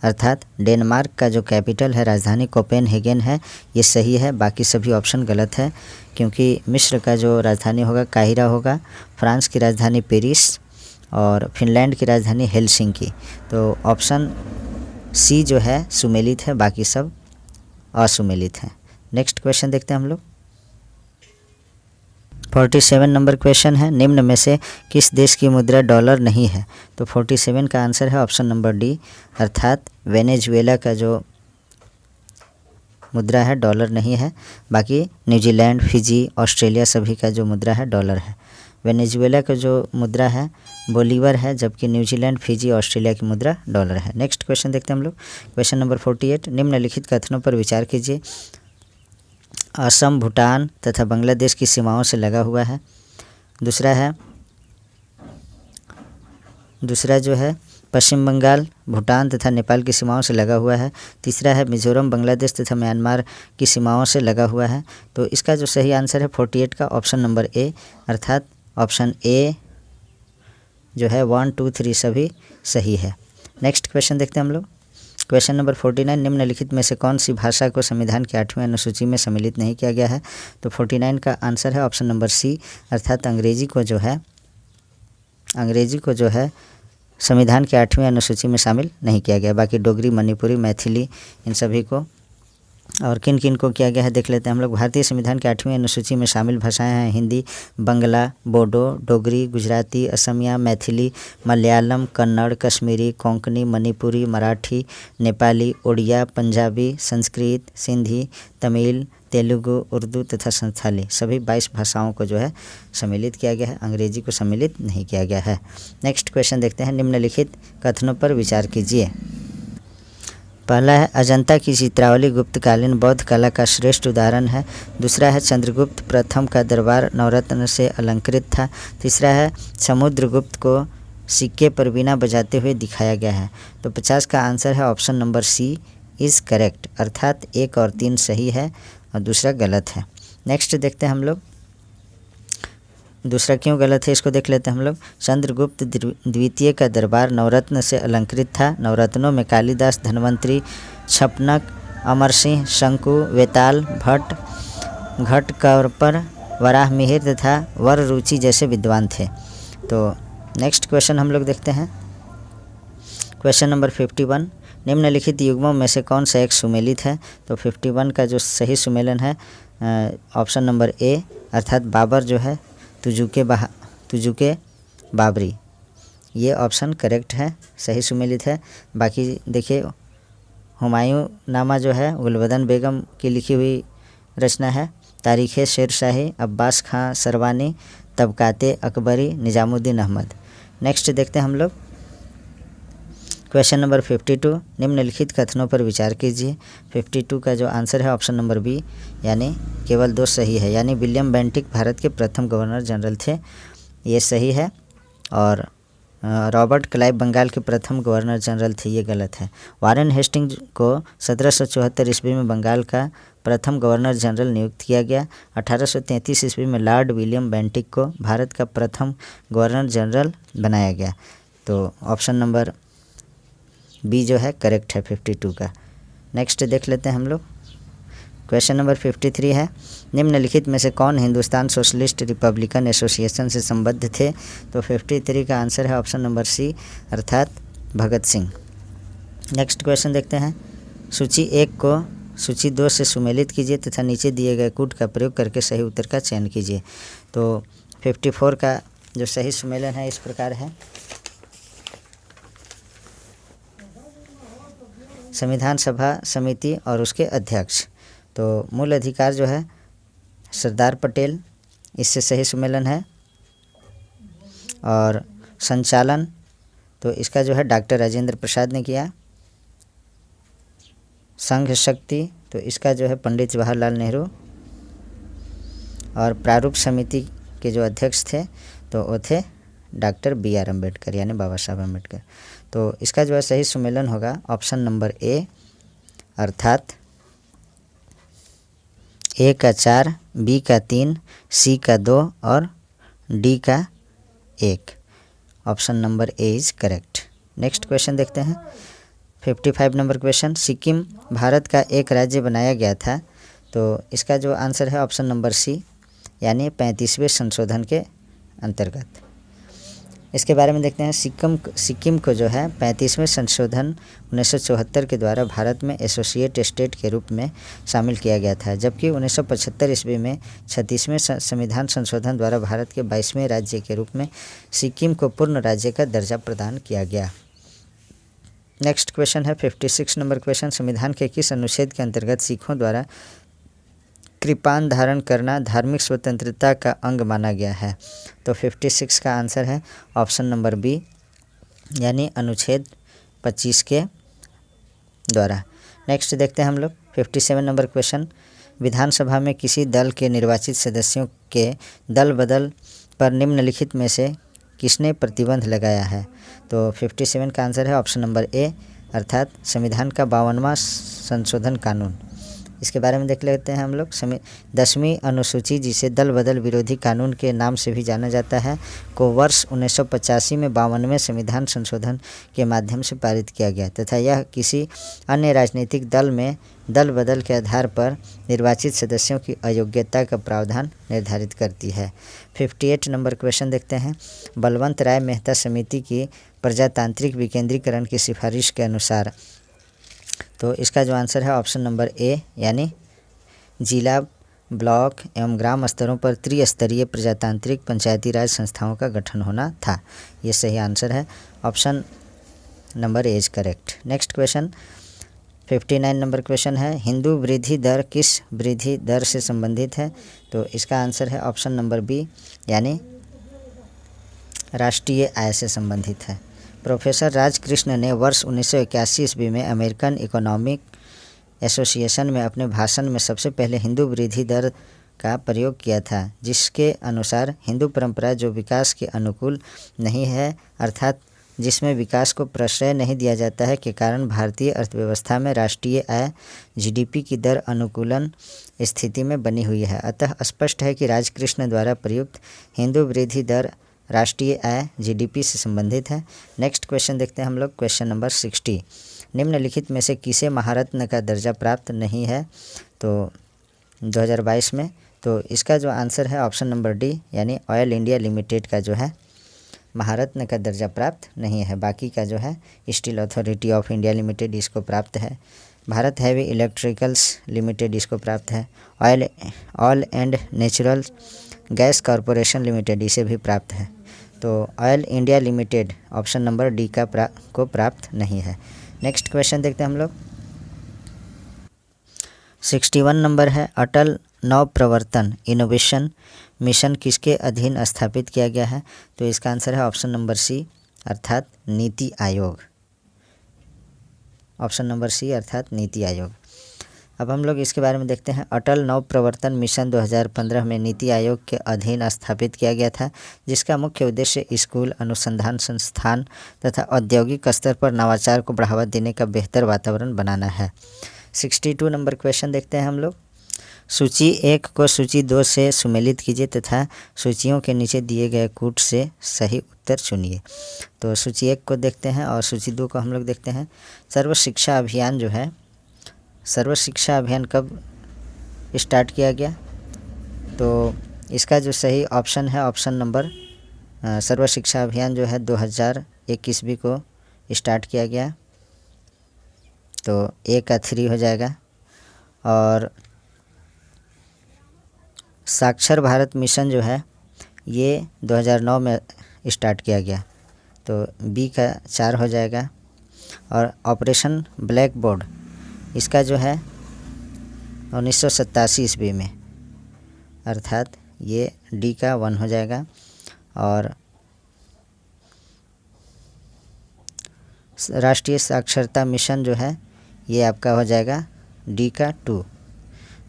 अर्थात डेनमार्क का जो कैपिटल है राजधानी कोपेनहेगन है। ये सही है। बाकी सभी ऑप्शन गलत है, क्योंकि मिस्र का जो राजधानी होगा काहिरा होगा, फ्रांस की राजधानी पेरिस और फिनलैंड की राजधानी हेलसिंकी। तो ऑप्शन सी जो है सुमेलित है, बाकी सब असुमेलित हैं। नेक्स्ट क्वेश्चन देखते हैं हम लोग। 47 नंबर क्वेश्चन है, निम्न में से किस देश की मुद्रा डॉलर नहीं है? तो 47 का आंसर है ऑप्शन नंबर डी अर्थात वेनेजुएला का जो मुद्रा है डॉलर नहीं है। बाकी न्यूजीलैंड, फिजी, ऑस्ट्रेलिया सभी का जो मुद्रा है डॉलर है। वेनेजुएला का जो मुद्रा है बोलीवर है, जबकि न्यूजीलैंड, फिजी, ऑस्ट्रेलिया की मुद्रा डॉलर है। नेक्स्ट क्वेश्चन देखते हैं हम लोग। क्वेश्चन नंबर 48, निम्नलिखित कथनों पर विचार कीजिए। असम, भूटान तथा बांग्लादेश की सीमाओं से लगा हुआ है। दूसरा जो है पश्चिम बंगाल, भूटान तथा नेपाल की सीमाओं से लगा हुआ है। तीसरा है मिजोरम, बांग्लादेश तथा म्यांमार की सीमाओं से लगा हुआ है। तो इसका जो सही आंसर है 48 का ऑप्शन नंबर ए अर्थात ऑप्शन ए जो है 1, 2, 3 सभी सही है। नेक्स्ट क्वेश्चन देखते हैं हम लोग। क्वेश्चन नंबर 49, निम्नलिखित में से कौन सी भाषा को संविधान की 8वीं अनुसूची में सम्मिलित नहीं किया गया है? तो 49 का आंसर है ऑप्शन नंबर सी अर्थात अंग्रेजी को जो है संविधान की 8वीं अनुसूची में शामिल नहीं किया गया। बाकी डोगरी, मणिपुरी, मैथिली इन सभी को और किन किन को किया गया है देख लेते हैं हम लोग। भारतीय संविधान की 8वीं अनुसूची में शामिल भाषाएं हैं हिंदी, बंगला, बोडो, डोगरी, गुजराती, असमिया, मैथिली, मलयालम, कन्नड़, कश्मीरी, कोंकणी, मणिपुरी, मराठी, नेपाली, उड़िया, पंजाबी, संस्कृत, सिंधी, तमिल, तेलुगु, उर्दू तथा संथाली सभी 22 भाषाओं को जो है सम्मिलित किया गया है। अंग्रेजी को सम्मिलित नहीं किया गया है। नेक्स्ट क्वेश्चन देखते हैं। निम्नलिखित कथनों पर विचार कीजिए। पहला है अजंता की चित्रावली गुप्तकालीन बौद्ध कला का श्रेष्ठ उदाहरण है। दूसरा है चंद्रगुप्त प्रथम का दरबार नवरत्न से अलंकृत था। तीसरा है समुद्रगुप्त को सिक्के पर बीना बजाते हुए दिखाया गया है। तो 50 का आंसर है option number C is correct, अर्थात 1 और 3 सही है और दूसरा गलत है। नेक्स्ट देखते हैं हम लोग दूसरा क्यों गलत है, इसको देख लेते हैं हम लोग। चंद्रगुप्त द्वितीय का दरबार नवरत्न से अलंकृत था। नवरत्नों में कालिदास, धन्वंतरी, छपनक, अमर सिंह, शंकु, वेताल, भट्ट, घटकौपर, वराह मिहिर तथा वर रुचि जैसे विद्वान थे। तो नेक्स्ट क्वेश्चन हम लोग देखते हैं। क्वेश्चन नंबर 51, निम्नलिखित युग्मों में से कौन सा एक सुमेलित है। तो 51 का जो सही सुमेलन है ऑप्शन नंबर ए, अर्थात बाबर जो है तुजुके बाबरी, ये ऑप्शन करेक्ट है, सही सुमेलित है। बाकी देखिए हुमायूं नामा जो है गुलबदन बेगम की लिखी हुई रचना है। तारीख़ शेरशाही, अब्बास खां सरवानी, तबकाते अकबरी, निज़ामुद्दीन अहमद। नेक्स्ट देखते हैं हम लोग क्वेश्चन नंबर 52, निम्नलिखित कथनों पर विचार कीजिए। 52 का जो आंसर है ऑप्शन नंबर बी, यानी केवल 2 सही है, यानी विलियम बेंटिक भारत के प्रथम गवर्नर जनरल थे, ये सही है। और रॉबर्ट क्लाइव बंगाल के प्रथम गवर्नर जनरल थे, ये गलत है। वारेन हेस्टिंग्स को 1774 ईस्वी में बंगाल का प्रथम गवर्नर जनरल नियुक्त किया गया। 1833 ईस्वी में लॉर्ड विलियम बेंटिक को भारत का प्रथम गवर्नर जनरल बनाया गया। तो ऑप्शन नंबर बी जो है करेक्ट है 52 का। नेक्स्ट देख लेते हैं हम लोग। क्वेश्चन नंबर 53 है, निम्नलिखित में से कौन हिंदुस्तान सोशलिस्ट रिपब्लिकन एसोसिएशन से संबद्ध थे। तो 53 का आंसर है ऑप्शन नंबर सी, अर्थात भगत सिंह। नेक्स्ट क्वेश्चन देखते हैं। सूची 1 को सूची 2 से सुमेलित कीजिए तथा नीचे दिए गए कूट का प्रयोग करके सही उत्तर का चयन कीजिए। तो 54 का जो सही सुमेलन है इस प्रकार है। संविधान सभा समिति और उसके अध्यक्ष, तो मूल अधिकार जो है सरदार पटेल, इससे सही सुमेलन है। और संचालन तो इसका जो है डॉक्टर राजेंद्र प्रसाद ने किया। संघ शक्ति तो इसका जो है पंडित जवाहरलाल नेहरू। और प्रारूप समिति के जो अध्यक्ष थे तो वो थे डॉक्टर BR अम्बेडकर, यानी बाबा साहब अम्बेडकर। तो इसका जो है सही सुमेलन होगा ऑप्शन नंबर ए, अर्थात ए का 4, बी का 3, सी का 2 और डी का 1। Option number A is correct. Next question देखते हैं। 55 नंबर क्वेश्चन, सिक्किम भारत का एक राज्य बनाया गया था। तो इसका जो आंसर है ऑप्शन नंबर सी, यानी 35वें संशोधन के अंतर्गत। इसके बारे में देखते हैं। सिक्किम को जो है 35वें संशोधन 1974 के द्वारा भारत में एसोसिएट स्टेट के रूप में शामिल किया गया था, जबकि 1975 ईस्वी में 36वें संविधान संशोधन द्वारा भारत के 22वें राज्य के रूप में सिक्किम को पूर्ण राज्य का दर्जा प्रदान किया गया। नेक्स्ट क्वेश्चन है 56 नंबर क्वेश्चन, संविधान के किस अनुच्छेद के अंतर्गत सिखों द्वारा कृपान धारण करना धार्मिक स्वतंत्रता का अंग माना गया है। तो 56 का आंसर है ऑप्शन नंबर बी, यानी अनुच्छेद 25 के द्वारा। नेक्स्ट देखते हैं हम लोग 57 नंबर क्वेश्चन, विधानसभा में किसी दल के निर्वाचित सदस्यों के दल बदल पर निम्नलिखित में से किसने प्रतिबंध लगाया है। तो 57 का आंसर है ऑप्शन नंबर ए, अर्थात संविधान का 52वां संशोधन कानून। इसके बारे में देख लेते हैं हम लोग। 10वीं अनुसूची, जिसे दल बदल विरोधी कानून के नाम से भी जाना जाता है, को वर्ष 1985 में 52वें संविधान संशोधन के माध्यम से पारित किया गया तथा यह किसी अन्य राजनीतिक दल में दल बदल के आधार पर निर्वाचित सदस्यों की अयोग्यता का प्रावधान निर्धारित करती है। 58 नंबर क्वेश्चन देखते हैं। बलवंत राय मेहता समिति की प्रजातांत्रिक विकेंद्रीकरण की सिफारिश के अनुसार, तो इसका जो आंसर है ऑप्शन नंबर ए, यानी जिला, ब्लॉक एवं ग्राम स्तरों पर त्रिस्तरीय प्रजातांत्रिक पंचायती राज संस्थाओं का गठन होना था। ये सही आंसर है, option number A is correct. Next question 59 number question है, हिंदू वृद्धि दर किस वृद्धि दर से संबंधित है। तो इसका आंसर है ऑप्शन नंबर बी, यानी राष्ट्रीय आय से संबंधित है। प्रोफेसर राजकृष्ण ने वर्ष 1981 ईस्वी में अमेरिकन इकोनॉमिक एसोसिएशन में अपने भाषण में सबसे पहले हिंदू वृद्धि दर का प्रयोग किया था, जिसके अनुसार हिंदू परंपरा जो विकास के अनुकूल नहीं है, अर्थात जिसमें विकास को प्रश्रय नहीं दिया जाता है, के कारण भारतीय अर्थव्यवस्था में राष्ट्रीय आय जीडीपी की दर अनुकूलन स्थिति में बनी हुई है। अतः स्पष्ट है कि राजकृष्ण द्वारा प्रयुक्त हिंदू वृद्धि दर राष्ट्रीय आय जीडीपी से संबंधित है। नेक्स्ट क्वेश्चन देखते हैं हम लोग, क्वेश्चन नंबर 60। निम्नलिखित में से किसे महारत्न का दर्जा प्राप्त नहीं है तो 2022 में? तो इसका जो आंसर है ऑप्शन नंबर डी, यानी ऑयल इंडिया लिमिटेड का जो है महारत्न का दर्जा प्राप्त नहीं है। बाकी का जो है steel authority of India limited इसको प्राप्त है, भारत हैवी इलेक्ट्रिकल्स लिमिटेड इसको प्राप्त है, oil and natural gas corporation limited इसे भी प्राप्त है। तो oil India limited option number D को प्राप्त नहीं है। नेक्स्ट क्वेश्चन देखते हैं हम लोग, 61 नंबर है, अटल नवप्रवर्तन इनोवेशन मिशन किसके अधीन स्थापित किया गया है? तो इसका आंसर है ऑप्शन नंबर सी, अर्थात नीति आयोग। ऑप्शन नंबर सी अर्थात नीति आयोग। अब हम लोग इसके बारे में देखते हैं। अटल नवप्रवर्तन मिशन 2015 में नीति आयोग के अधीन स्थापित किया गया था, जिसका मुख्य उद्देश्य स्कूल, अनुसंधान संस्थान तथा औद्योगिक स्तर पर नवाचार को बढ़ावा देने का बेहतर वातावरण बनाना है। 62 नंबर क्वेश्चन देखते हैं हम लोग। सूची 1 को सूची 2 से सुमेलित कीजिए तथा सूचियों के नीचे दिए गए कूट से सही उत्तर चुनिए। तो सूची 1 को देखते हैं और सूची 2 को हम लोग देखते हैं। सर्व शिक्षा अभियान जो है, सर्व शिक्षा अभियान कब स्टार्ट किया गया? तो इसका जो सही ऑप्शन है ऑप्शन नंबर सर्व शिक्षा अभियान जो है 2001 ईस्वी को स्टार्ट किया गया। तो ए का 3 हो जाएगा। और साक्षर भारत मिशन जो है ये 2009 में स्टार्ट किया गया, तो बी का 4 हो जाएगा। और ऑपरेशन ब्लैक बोर्ड इसका जो है 1987 ईस्वी में, अर्थात ये डी का 1 हो जाएगा। और राष्ट्रीय साक्षरता मिशन जो है ये आपका हो जाएगा डी का 2।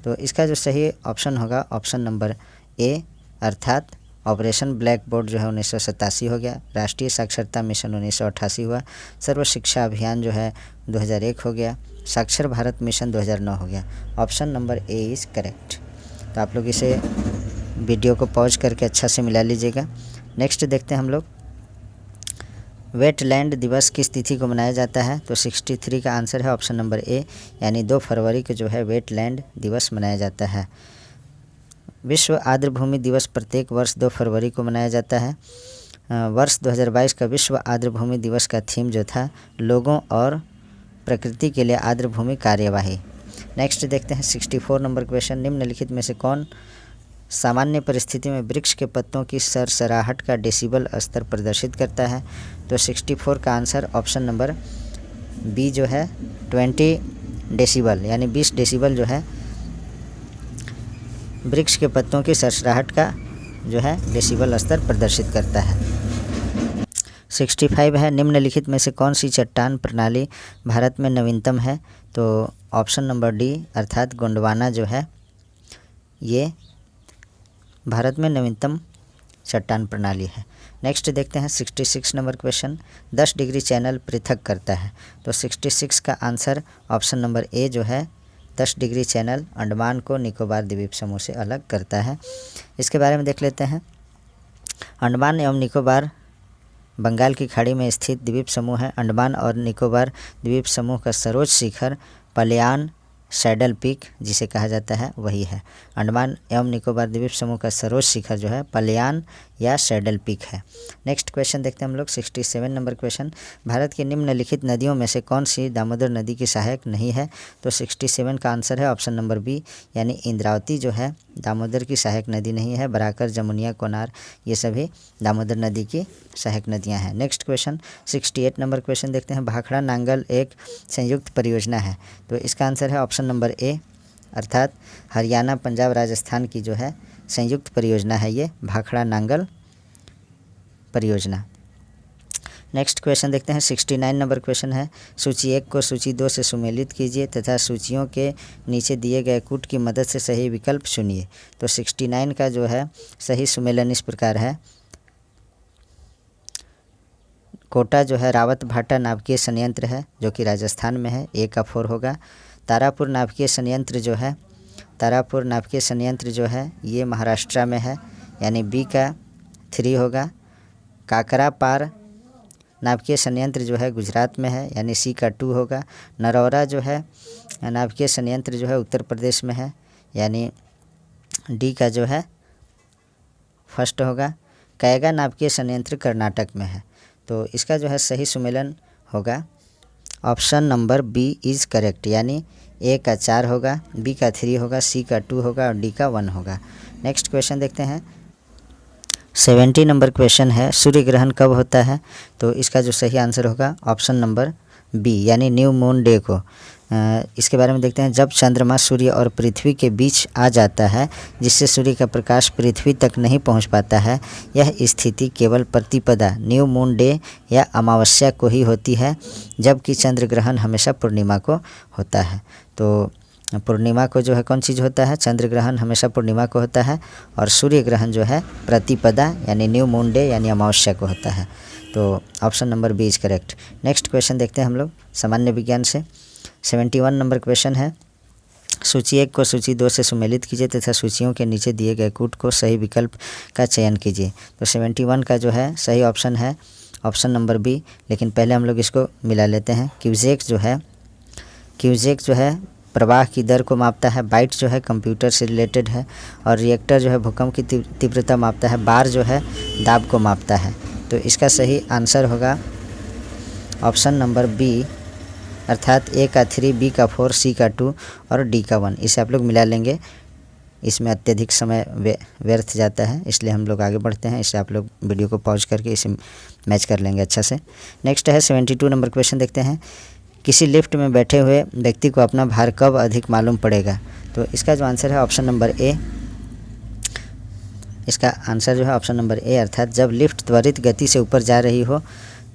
तो इसका जो सही ऑप्शन होगा ऑप्शन नंबर ए, अर्थात ऑपरेशन ब्लैक बोर्ड जो है 1987 हो गया, राष्ट्रीय साक्षरता मिशन 1988 हुआ, सर्व शिक्षा अभियान जो है 2001 हो गया, साक्षर भारत मिशन 2009 हो गया। Option number A is correct. तो आप लोग इसे वीडियो को पॉज करके अच्छा से मिला लीजिएगा। नेक्स्ट देखते हैं हम लोग, वेटलैंड दिवस किस तिथि को मनाया जाता है? तो 63 का आंसर है ऑप्शन नंबर ए, यानी 2 फरवरी को जो है वेटलैंड दिवस मनाया जाता है। विश्व आर्द्रभूमि दिवस प्रत्येक वर्ष 2 फरवरी को मनाया जाता है। वर्ष 2022 का विश्व आर्द्रभूमि दिवस का थीम जो था, लोगों और प्रकृति के लिए आर्द्रभूमि कार्यवाही। नेक्स्ट देखते हैं 64 नंबर क्वेश्चन, निम्नलिखित में से कौन सामान्य परिस्थिति में वृक्ष के पत्तों की सरसराहट का डेसिबल स्तर प्रदर्शित करता है? तो 64 का आंसर ऑप्शन नंबर बी जो है 20 डेसिबल, यानी 20 डेसिबल जो है वृक्ष के पत्तों की सरसराहट का जो है डेसिबल स्तर प्रदर्शित करता है। 65 है, निम्नलिखित में से कौन सी चट्टान प्रणाली भारत में नवीनतम है? तो ऑप्शन नंबर डी, अर्थात गोंडवाना जो है ये भारत में नवीनतम चट्टान प्रणाली है। नेक्स्ट देखते हैं 66 नंबर क्वेश्चन, 10 डिग्री चैनल पृथक करता है? तो 66 का आंसर ऑप्शन नंबर ए जो है 10 डिग्री चैनल अंडमान को निकोबार द्वीप समूह से अलग करता है। इसके बारे में देख लेते हैं। अंडमान एवं निकोबार बंगाल की खाड़ी में स्थित द्वीप समूह है। अंडमान और निकोबार द्वीप समूह का सर्वोच्च शिखर पलियान सैडल पीक जिसे कहा जाता है वही है। अंडमान एवं निकोबार द्वीप समूह का सर्वोच्च शिखर जो है पलियान या सैडल पीक है। नेक्स्ट क्वेश्चन देखते हैं हम लोग 67 नंबर क्वेश्चन, भारत की निम्नलिखित नदियों में से कौन सी दामोदर नदी की सहायक नहीं है? तो 67 का आंसर है ऑप्शन नंबर बी, यानी इंद्रावती जो है दामोदर की सहायक नदी नहीं है। बराकर, जमुनिया, कोनार ये सभी दामोदर नदी की सहायक नदियाँ हैं। नेक्स्ट क्वेश्चन 68 नंबर क्वेश्चन देखते हैं, भाखड़ा नांगल एक संयुक्त परियोजना है? तो इसका आंसर है ऑप्शन नंबर ए, अर्थात हरियाणा, पंजाब, राजस्थान की जो है संयुक्त परियोजना है ये भाखड़ा नांगल परियोजना। नेक्स्ट क्वेश्चन देखते हैं 69 नंबर क्वेश्चन है, सूची 1 को सूची 2 से सुमेलित कीजिए तथा सूचियों के नीचे दिए गए कूट की मदद से सही विकल्प चुनिए। तो 69 का जो है सही सुमेलन इस प्रकार है। कोटा जो है रावत भाटा नाभिकीय संयंत्र है जो कि राजस्थान में है, A का 4 होगा। तारापुर नाभिकीय संयंत्र जो है ये महाराष्ट्र में है, यानी B का 3 होगा। काकरा पार नाभिकीय संयंत्र जो है गुजरात में है, यानी C का 2 होगा। नरौरा जो है नाभिकीय संयंत्र जो है उत्तर प्रदेश में है, यानी D का जो है फर्स्ट होगा। कैगा नाभिकीय संयंत्र कर्नाटक में है, तो इसका जो है सही सुमेलन होगा option number B is correct, यानी A का 4 होगा, B का 3 होगा, C का 2 होगा और D का 1 होगा। नेक्स्ट क्वेश्चन देखते हैं 70 नंबर क्वेश्चन है, सूर्य ग्रहण कब होता है? तो इसका जो सही आंसर होगा ऑप्शन नंबर B, यानी न्यू मून डे को। इसके बारे में देखते हैं, जब चंद्रमा सूर्य और पृथ्वी के बीच आ जाता है जिससे सूर्य का प्रकाश पृथ्वी तक नहीं पहुंच पाता है, यह स्थिति केवल प्रतिपदा न्यू मून डे या अमावस्या को ही होती है, जबकि चंद्र ग्रहण हमेशा पूर्णिमा को होता है। तो पूर्णिमा को जो है कौन चीज़ होता है? चंद्र ग्रहण हमेशा पूर्णिमा को होता है और सूर्य ग्रहण जो है प्रतिपदा यानी न्यू मून डे यानी अमावस्या को होता है। तो option number B is correct. Next question देखते हैं हम लोग सामान्य विज्ञान से। 71 नंबर क्वेश्चन है, सूची 1 को सूची 2 से सुमेलित कीजिए तथा सूचियों के नीचे दिए गए कूट को सही विकल्प का चयन कीजिए। तो 71 का जो है सही ऑप्शन है ऑप्शन नंबर B, लेकिन पहले हम लोग इसको मिला लेते हैं। क्यूजेक जो है प्रवाह की दर को मापता है, बाइट जो है कंप्यूटर से रिलेटेड है और रिएक्टर जो है भूकंप की तीव्रता मापता है, बार जो है दाब को मापता है। तो इसका सही आंसर होगा ऑप्शन नंबर B, अर्थात A का 3, B का 4, C का 2 और D का 1। इसे आप लोग मिला लेंगे, इसमें अत्यधिक समय व्यर्थ जाता है, इसलिए हम लोग आगे बढ़ते हैं। इससे आप लोग वीडियो को पॉज करके इसे मैच कर लेंगे अच्छा से। नेक्स्ट है 72 नंबर क्वेश्चन देखते हैं, किसी लिफ्ट में बैठे हुए व्यक्ति को अपना भार कब अधिक मालूम पड़ेगा? तो इसका जो आंसर है ऑप्शन नंबर A, इसका आंसर जो है ऑप्शन नंबर A, अर्थात जब लिफ्ट त्वरित गति से ऊपर जा रही हो,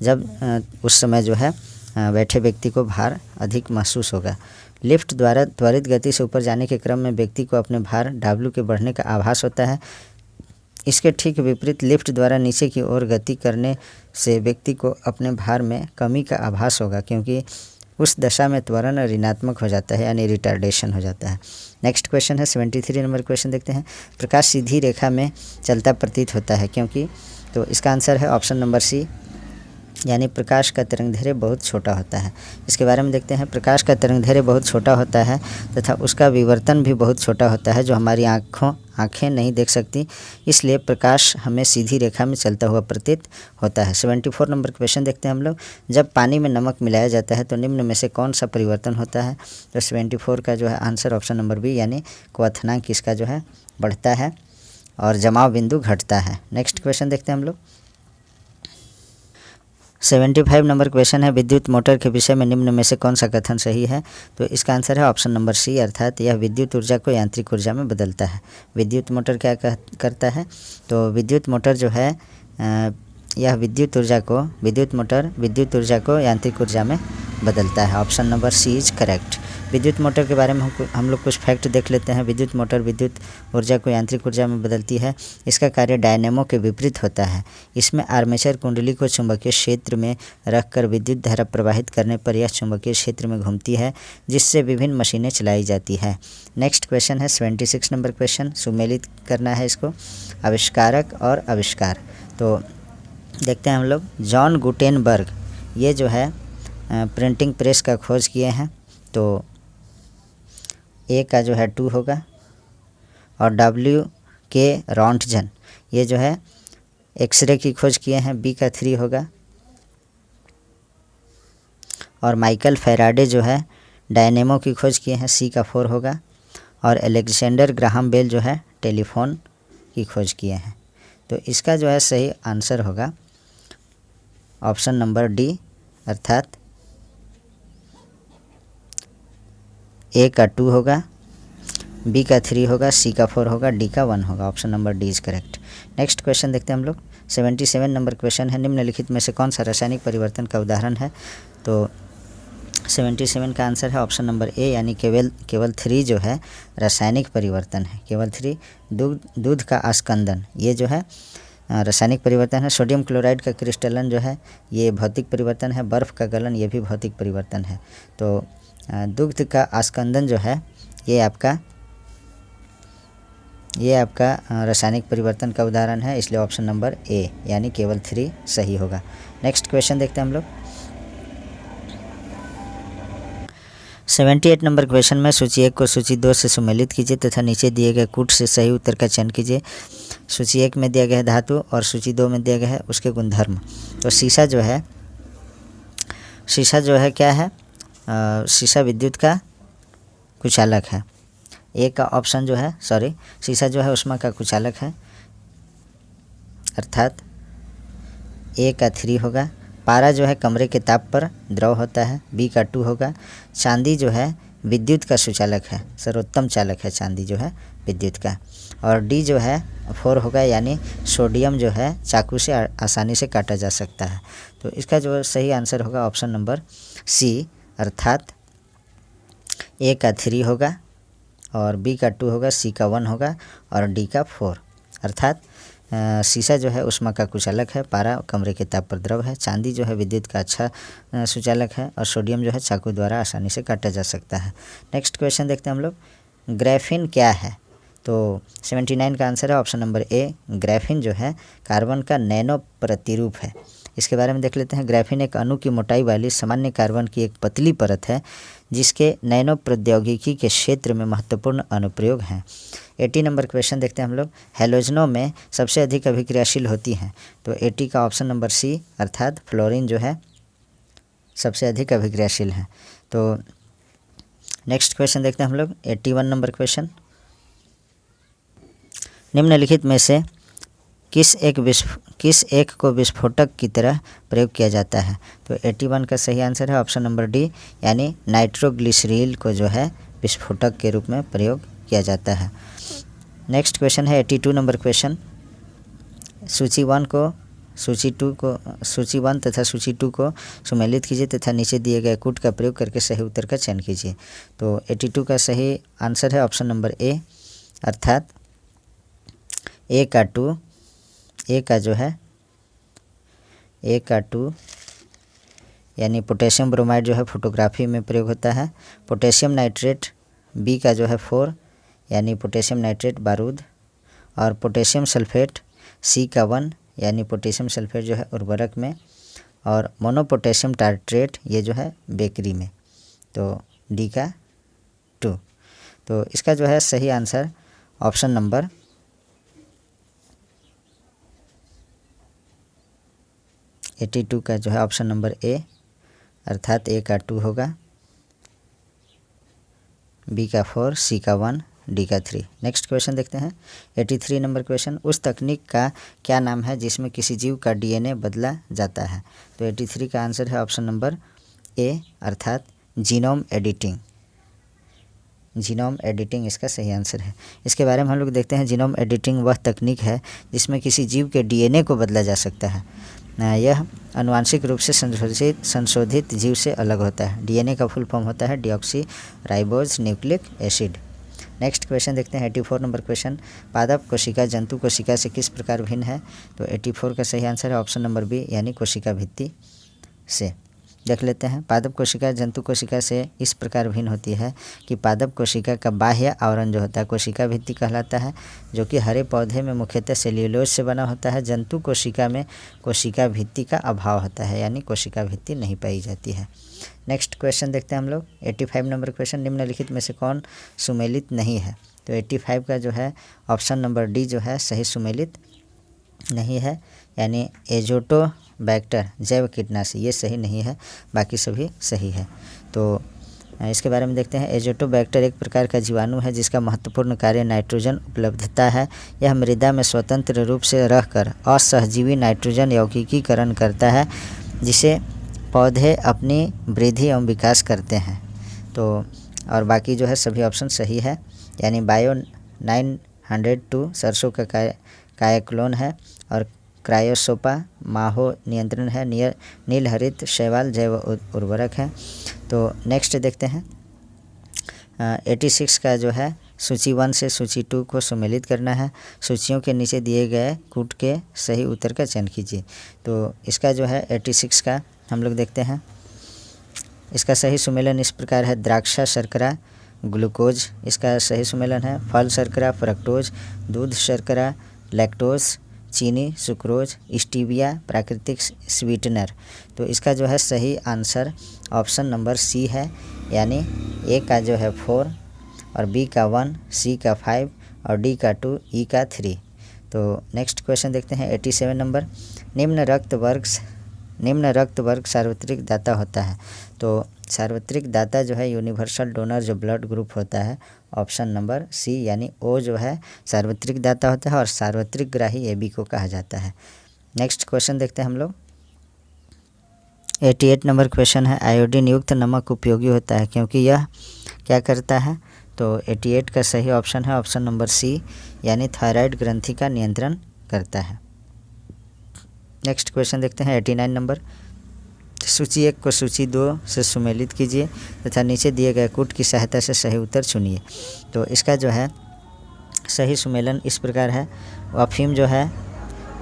जब उस समय जो है बैठे व्यक्ति को भार अधिक महसूस होगा। लिफ्ट द्वारा त्वरित गति से ऊपर जाने के क्रम में व्यक्ति को अपने भार W के बढ़ने का आभास होता है। इसके ठीक विपरीत लिफ्ट द्वारा नीचे की ओर गति करने से व्यक्ति को अपने भार में कमी का आभास होगा, क्योंकि उस दशा में त्वरण ऋणात्मक हो जाता है यानी रिटार्डेशन हो जाता है। नेक्स्ट क्वेश्चन है 73 नंबर क्वेश्चन देखते हैं, प्रकाश सीधी रेखा में चलता प्रतीत होता है क्योंकि? तो इसका आंसर है ऑप्शन नंबर C, यानी प्रकाश का तरंगदैर्घ्य बहुत छोटा होता है। इसके बारे में देखते हैं, प्रकाश का तरंगदैर्घ्य बहुत छोटा होता है तथा उसका विवर्तन भी बहुत छोटा होता है जो हमारी आँखें नहीं देख सकती, इसलिए प्रकाश हमें सीधी रेखा में चलता हुआ प्रतीत होता है। 74 नंबर क्वेश्चन देखते हैं हम लोग, जब पानी में नमक मिलाया जाता है तो निम्न में से कौन सा परिवर्तन होता है? तो 74 का जो है आंसर ऑप्शन नंबर B, यानी क्वथनांक इसका जो है बढ़ता है और जमाव बिंदु घटता है। नेक्स्ट क्वेश्चन देखते हैं हम लोग 75 नंबर क्वेश्चन है, विद्युत मोटर के विषय में निम्न में से कौन सा कथन सही है? तो इसका आंसर है ऑप्शन नंबर C, अर्थात यह विद्युत ऊर्जा को यांत्रिक ऊर्जा में बदलता है। विद्युत मोटर क्या करता है? तो विद्युत मोटर जो है यह विद्युत ऊर्जा को यांत्रिक ऊर्जा में बदलता है। Option number C is correct. विद्युत मोटर के बारे में हम लोग कुछ फैक्ट देख लेते हैं। विद्युत मोटर विद्युत ऊर्जा को यांत्रिक ऊर्जा में बदलती है। इसका कार्य डायनेमो के विपरीत होता है। इसमें आर्मेचर कुंडली को चुंबकीय क्षेत्र में रखकर विद्युत धारा प्रवाहित करने पर यह चुंबकीय क्षेत्र में घूमती है, जिससे विभिन्न मशीनें चलाई जाती है। नेक्स्ट क्वेश्चन है 76 नंबर क्वेश्चन, सुमेलित करना है इसको, आविष्कारक और आविष्कार। तो देखते हैं हम लोग, जॉन गुटेनबर्ग ये जो है प्रिंटिंग प्रेस का खोज किए हैं। तो A का जो है 2 होगा और W.K. रॉन्टजन ये जो है एक्सरे की खोज किए हैं, B का 3 होगा और माइकल फैराडे जो है डायनेमो की खोज किए हैं, C का 4 होगा और अलेक्जेंडर ग्राहम बेल जो है टेलीफोन की खोज किए हैं। तो इसका जो है सही आंसर होगा ऑप्शन नंबर D, अर्थात A का 2 होगा बी का 3 होगा, सी का 4 होगा, डी का 1 होगा। Option number D is correct. Next question देखते हैं हम लोग। 77 नंबर क्वेश्चन है, निम्नलिखित में से कौन सा रासायनिक परिवर्तन का उदाहरण है? तो 77 का आंसर है ऑप्शन नंबर ए, यानी केवल 3 जो है रासायनिक परिवर्तन है। केवल 3 दूध का आस्कंदन, ये जो है रासायनिक परिवर्तन है। सोडियम क्लोराइड का क्रिस्टलन जो है ये भौतिक परिवर्तन है। बर्फ़ का गलन ये भी भौतिक परिवर्तन है। तो दुग्ध का आस्कंदन जो है ये आपका रासायनिक परिवर्तन का उदाहरण है, इसलिए ऑप्शन नंबर ए यानी केवल 3 सही होगा। नेक्स्ट क्वेश्चन देखते हैं हम लोग। 78 नंबर क्वेश्चन में सूची 1 को सूची 2 से सुमेलित कीजिए तथा नीचे दिए गए कूट से सही उत्तर का चयन कीजिए। सूची 1 में दिया गया है धातु और सूची 2 में दिया गया है उसके गुणधर्म। तो शीशा जो है क्या है? शीशा विद्युत का कुचालक है। ए का ऑप्शन जो है शीशा जो है ऊष्मा का कुचालक है, अर्थात ए का 3 होगा। पारा जो है कमरे के ताप पर द्रव होता है, बी का 2 होगा। चांदी जो है विद्युत का सुचालक है, सर्वोत्तम चालक है चांदी जो है विद्युत का। और डी जो है 4 होगा, यानी सोडियम जो है चाकू से आसानी से काटा जा सकता है। तो इसका जो सही आंसर होगा ऑप्शन नंबर सी, अर्थात ए का 3 होगा और बी का 2 होगा, सी का 1 होगा और डी का 4। अर्थात शीशा जो है ऊष्मा का कुचालक है, पारा कमरे के ताप पर द्रव है, चांदी जो है विद्युत का अच्छा सुचालक है और सोडियम जो है चाकू द्वारा आसानी से काटा जा सकता है। नेक्स्ट क्वेश्चन देखते हैं हम लोग। ग्राफीन क्या है? तो 79 का आंसर है ऑप्शन नंबर ए। ग्राफीन जो है कार्बन का नैनो प्रतिरूप है। इसके बारे में देख लेते हैं। ग्राफीन एक अणु की मोटाई वाली सामान्य कार्बन की एक पतली परत है जिसके नैनो प्रौद्योगिकी के क्षेत्र में महत्वपूर्ण अनुप्रयोग हैं। 80 नंबर क्वेश्चन देखते हैं हम लोग। हैलोजनों में सबसे अधिक अभिक्रियाशील होती हैं। तो 80 का ऑप्शन नंबर सी, अर्थात फ्लोरीन जो है सबसे अधिक अभिक्रियाशील है। तो नेक्स्ट क्वेश्चन देखते हैं हम लोग। 81 नंबर क्वेश्चन। निम्नलिखित में से किस एक को विस्फोटक की तरह प्रयोग किया जाता है? तो 81 का सही आंसर है ऑप्शन नंबर डी, यानी नाइट्रोग्लिसरील को जो है विस्फोटक के रूप में प्रयोग किया जाता है। नेक्स्ट क्वेश्चन है 82 नंबर क्वेश्चन। सूची 1 तथा सूची 2 को सुमेलित कीजिए तथा नीचे दिए गए कूट का प्रयोग करके सही उत्तर का चयन कीजिए। तो 82 का सही आंसर है ऑप्शन नंबर ए, अर्थात ए का 2 यानी पोटेशियम ब्रोमाइड जो है फोटोग्राफी में प्रयोग होता है। पोटेशियम नाइट्रेट बी का जो है 4 यानी पोटेशियम नाइट्रेट बारूद। और पोटेशियम सल्फेट सी का 1 यानी पोटेशियम सल्फेट जो है उर्वरक में। और मोनोपोटेशियम टार्ट्रेट ये जो है बेकरी में। तो डी का 2। तो इसका जो है सही आंसर ऑप्शन नंबर 82 का जो है ऑप्शन नंबर ए, अर्थात ए का 2 होगा, बी का 4, सी का 1, डी का 3। नेक्स्ट क्वेश्चन देखते हैं 83 नंबर क्वेश्चन। उस तकनीक का क्या नाम है जिसमें किसी जीव का डीएनए बदला जाता है? तो 83 का आंसर है ऑप्शन नंबर ए, अर्थात जीनोम एडिटिंग। जीनोम एडिटिंग इसका सही आंसर है। इसके बारे में हम लोग देखते हैं। जीनोम एडिटिंग वह तकनीक है जिसमें किसी जीव के डीएनए को बदला जा सकता है। यह आनुवांशिक रूप से संशोधित जीव से अलग होता है। डीएनए का फुल फॉर्म होता है deoxy ribose nucleic acid. Next question देखते हैं 84 नंबर क्वेश्चन। पादप कोशिका जंतु कोशिका से किस प्रकार भिन्न है? तो 84 का सही आंसर है ऑप्शन नंबर बी, यानी कोशिका भित्ति से। देख लेते हैं। पादप कोशिका जंतु कोशिका से इस प्रकार भिन्न होती है कि पादप कोशिका का बाह्य आवरण जो होता है कोशिका भित्ति कहलाता है, जो कि हरे पौधे में मुख्यतः सेल्यूलोज से बना होता है। जंतु कोशिका में कोशिका भित्ति का अभाव होता है, यानी कोशिका भित्ति नहीं पाई जाती है। नेक्स्ट क्वेश्चन देखते हैं हम लोग 85 नंबर क्वेश्चन। निम्नलिखित में से कौन सुमेलित नहीं है? तो 85 का जो है ऑप्शन नंबर डी जो है सही सुमेलित नहीं है, यानी एजोटोबैक्टर जैव कीटनाशी ये सही नहीं है, बाकी सभी सही है। तो इसके बारे में देखते हैं। एजोटोबैक्टर एक प्रकार का जीवाणु है जिसका महत्वपूर्ण कार्य नाइट्रोजन उपलब्धता है। यह मृदा में स्वतंत्र रूप से रहकर असहजीवी नाइट्रोजन यौगिकीकरण करता है, जिसे पौधे अपनी वृद्धि एवं विकास करते हैं। तो और बाकी जो है सभी ऑप्शन सही है, यानी बायो 902 सरसों का कायाक्लोन है, और क्रायोसोपा माहो नियंत्रण है, नील हरित शैवाल जैव उर्वरक है। तो नेक्स्ट देखते हैं 86 का जो है सूची 1 से सूची 2 को सम्मिलित करना है। सूचियों के नीचे दिए गए कूट के सही उत्तर का चयन कीजिए। तो इसका जो है 86 का हम लोग देखते हैं, इसका सही सुमेलन इस प्रकार है: द्राक्षा शर्करा ग्लूकोज, इसका सही सुमेलन है। फल शर्करा फ्रक्टोज, दूध शर्करा लैक्टोज, चीनी सुक्रोज, स्टीविया प्राकृतिक स्वीटनर। तो इसका जो है सही आंसर ऑप्शन नंबर सी है, यानी ए का जो है 4 और बी का 1, सी का 5 और डी का 2, ई का 3। तो नेक्स्ट क्वेश्चन देखते हैं 87 नंबर। निम्न रक्त वर्ग सार्वत्रिक दाता होता है। तो सार्वत्रिक दाता जो है यूनिवर्सल डोनर जो ब्लड ग्रुप होता है, ऑप्शन नंबर सी यानी ओ जो है सार्वत्रिक दाता होता है, और सार्वत्रिक ग्राही ए बी को कहा जाता है। नेक्स्ट क्वेश्चन देखते हैं हम लोग 88 नंबर क्वेश्चन है। आयोडीन युक्त नमक उपयोगी होता है क्योंकि यह क्या करता है। तो 88 का सही ऑप्शन है ऑप्शन नंबर सी, यानी थायराइड ग्रंथि का नियंत्रण करता है। नेक्स्ट क्वेश्चन देखते हैं 89 नंबर। सूची 1 को सूची 2 से सुमेलित कीजिए तथा नीचे दिए गए कूट की सहायता से सही उत्तर चुनिए। तो इसका जो है सही सुमेलन इस प्रकार है: अफीम जो है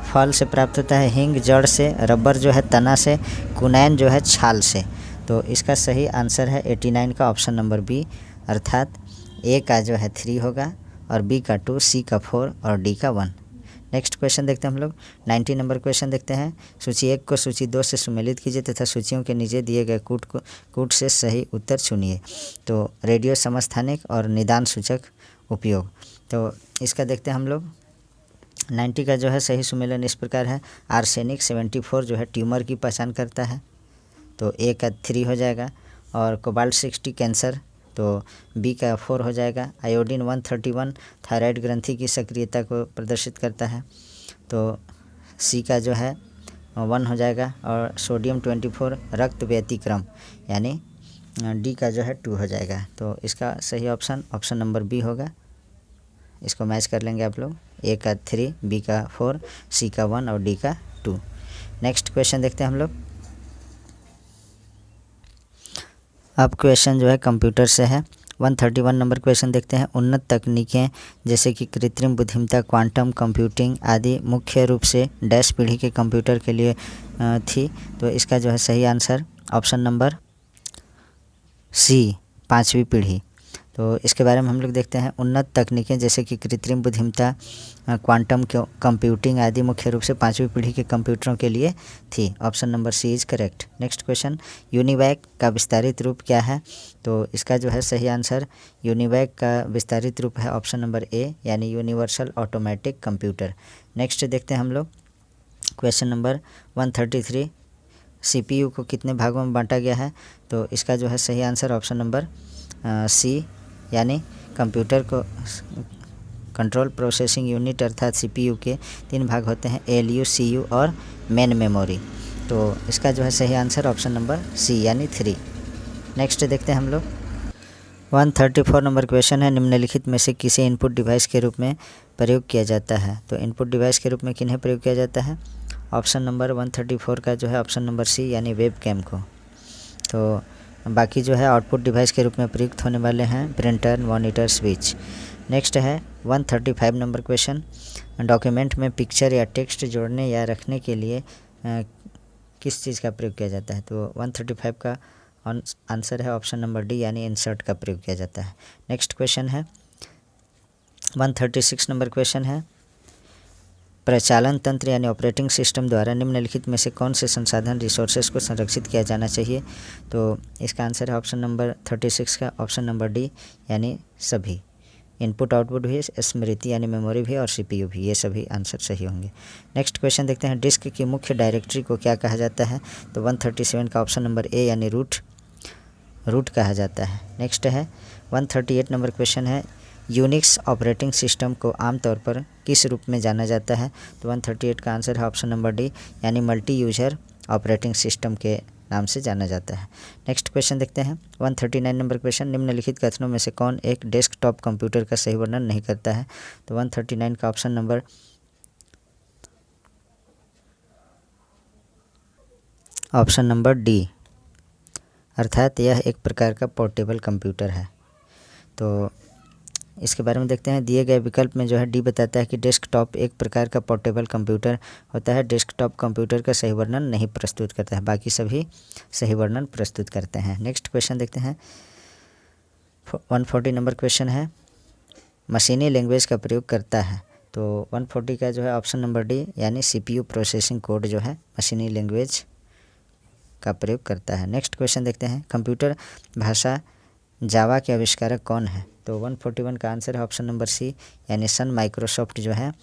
फल से प्राप्त होता है, हींग जड़ से, रबर जो है तना से, कुनैन जो है छाल से। तो इसका सही आंसर है 89 का ऑप्शन नंबर बी, अर्थात ए का जो है 3 होगा और बी का 2, सी का 4 और डी का 1। नेक्स्ट क्वेश्चन देखते हैं हम लोग 90 नंबर क्वेश्चन देखते हैं। सूची 1 को सूची 2 से सुमेलित कीजिए तथा सूचियों के नीचे दिए गए कूट से सही उत्तर चुनिए। तो रेडियो समस्थानिक और निदान सूचक उपयोग। तो इसका देखते हैं हम लोग 90 का जो है सही सुमेलन इस प्रकार है: आर्सेनिक 74 जो है ट्यूमर की पहचान करता है, तो ए का 3 हो जाएगा। और कोबाल्ट 60 कैंसर, तो बी का 4 हो जाएगा। आयोडीन 131 थायराइड ग्रंथि की सक्रियता को प्रदर्शित करता है, तो सी का जो है 1 हो जाएगा। और सोडियम 24 रक्त व्यतिक्रम, यानी डी का जो है 2 हो जाएगा। तो इसका सही ऑप्शन नंबर बी होगा। इसको मैच कर लेंगे आप लोग, ए का 3, बी का 4, सी का 1 और डी का 2। नेक्स्ट क्वेश्चन देखते हैं हम लोग। अब क्वेश्चन जो है कंप्यूटर से है। 131 नंबर क्वेश्चन देखते हैं। उन्नत तकनीकें जैसे कि कृत्रिम बुद्धिमत्ता, क्वांटम कंप्यूटिंग आदि मुख्य रूप से डैश पीढ़ी के कंप्यूटर के लिए थी। तो इसका जो है सही आंसर ऑप्शन नंबर सी, 5वीं पीढ़ी। तो इसके बारे में हम लोग देखते हैं। उन्नत तकनीकें जैसे कि कृत्रिम बुद्धिमत्ता, क्वांटम कंप्यूटिंग आदि मुख्य रूप से 5वीं पीढ़ी के कंप्यूटरों के लिए थी। Option number C is correct. Next question, UNIVAC का विस्तारित रूप क्या है। तो इसका जो है सही आंसर यूनिवैक का विस्तारित रूप है ऑप्शन नंबर ए, यानी यूनिवर्सल ऑटोमेटिक कंप्यूटर। नेक्स्ट देखते हैं हम लोग क्वेश्चन नंबर 133। CPU को कितने भागों में बांटा गया है। तो इसका जो है सही आंसर ऑप्शन नंबर सी, यानी कंप्यूटर को कंट्रोल प्रोसेसिंग यूनिट अर्थात CPU के 3 भाग होते हैं, ALU, CU और मेन मेमोरी। तो इसका जो है सही आंसर ऑप्शन नंबर सी, यानी 3। नेक्स्ट देखते हैं हम लोग 134 नंबर क्वेश्चन है। निम्नलिखित में से किसी इनपुट डिवाइस के रूप में प्रयोग किया जाता है। तो इनपुट डिवाइस के रूप में किन्हें प्रयोग किया जाता है। ऑप्शन नंबर 134 का जो है ऑप्शन नंबर सी, यानी वेब कैम को। तो बाकी जो है आउटपुट डिवाइस के रूप में प्रयुक्त होने वाले हैं प्रिंटर, मॉनिटर, स्विच। नेक्स्ट है 135 नंबर क्वेश्चन। डॉक्यूमेंट में पिक्चर या टेक्स्ट जोड़ने या रखने के लिए किस चीज़ का प्रयोग किया जाता है। तो 135 का आंसर है ऑप्शन नंबर डी, यानी इंसर्ट का प्रयोग किया जाता है। नेक्स्ट क्वेश्चन है 136 नंबर क्वेश्चन है। प्रचालन तंत्र यानी ऑपरेटिंग सिस्टम द्वारा निम्नलिखित में से कौन से संसाधन रिसोर्सेज को संरक्षित किया जाना चाहिए। तो इसका आंसर है ऑप्शन नंबर 36 का ऑप्शन नंबर डी, यानी सभी। इनपुट आउटपुट भी, स्मृति यानी मेमोरी भी और CPU भी, ये सभी आंसर सही होंगे। नेक्स्ट क्वेश्चन देखते हैं। डिस्क की मुख्य डायरेक्टरी को क्या कहा जाता है। तो 137 का ऑप्शन नंबर ए, यानी रूट कहा जाता है। नेक्स्ट है 138 नंबर क्वेश्चन है। यूनिक्स ऑपरेटिंग सिस्टम को आमतौर पर किस रूप में जाना जाता है। तो 138 का आंसर है ऑप्शन नंबर डी, यानी मल्टी यूजर ऑपरेटिंग सिस्टम के नाम से जाना जाता है। नेक्स्ट क्वेश्चन देखते हैं 139 नंबर क्वेश्चन, निम्नलिखित कथनों में से कौन एक डेस्कटॉप कंप्यूटर का सही वर्णन नहीं करता है? तो 139 का ऑप्शन नंबर डी, अर्थात यह एक प्रकार का पोर्टेबल कंप्यूटर है। तो इसके बारे में देखते हैं। दिए गए विकल्प में जो है डी बताता है कि डेस्कटॉप एक प्रकार का पोर्टेबल कंप्यूटर होता है। डेस्कटॉप कंप्यूटर का सही वर्णन नहीं प्रस्तुत करता है, बाकी सभी सही वर्णन प्रस्तुत करते हैं। नेक्स्ट क्वेश्चन देखते हैं 140 नंबर क्वेश्चन है, मशीनी लैंग्वेज का प्रयोग करता है। तो 140 का जो है ऑप्शन नंबर डी यानी CPU प्रोसेसिंग कोड जो है मशीनी लैंग्वेज का प्रयोग करता है। नेक्स्ट क्वेश्चन देखते हैं, कंप्यूटर भाषा जावा के आविष्कारक कौन है? तो 141 का आंसर है ऑप्शन नंबर सी यानी सन माइक्रोसॉफ्ट जो है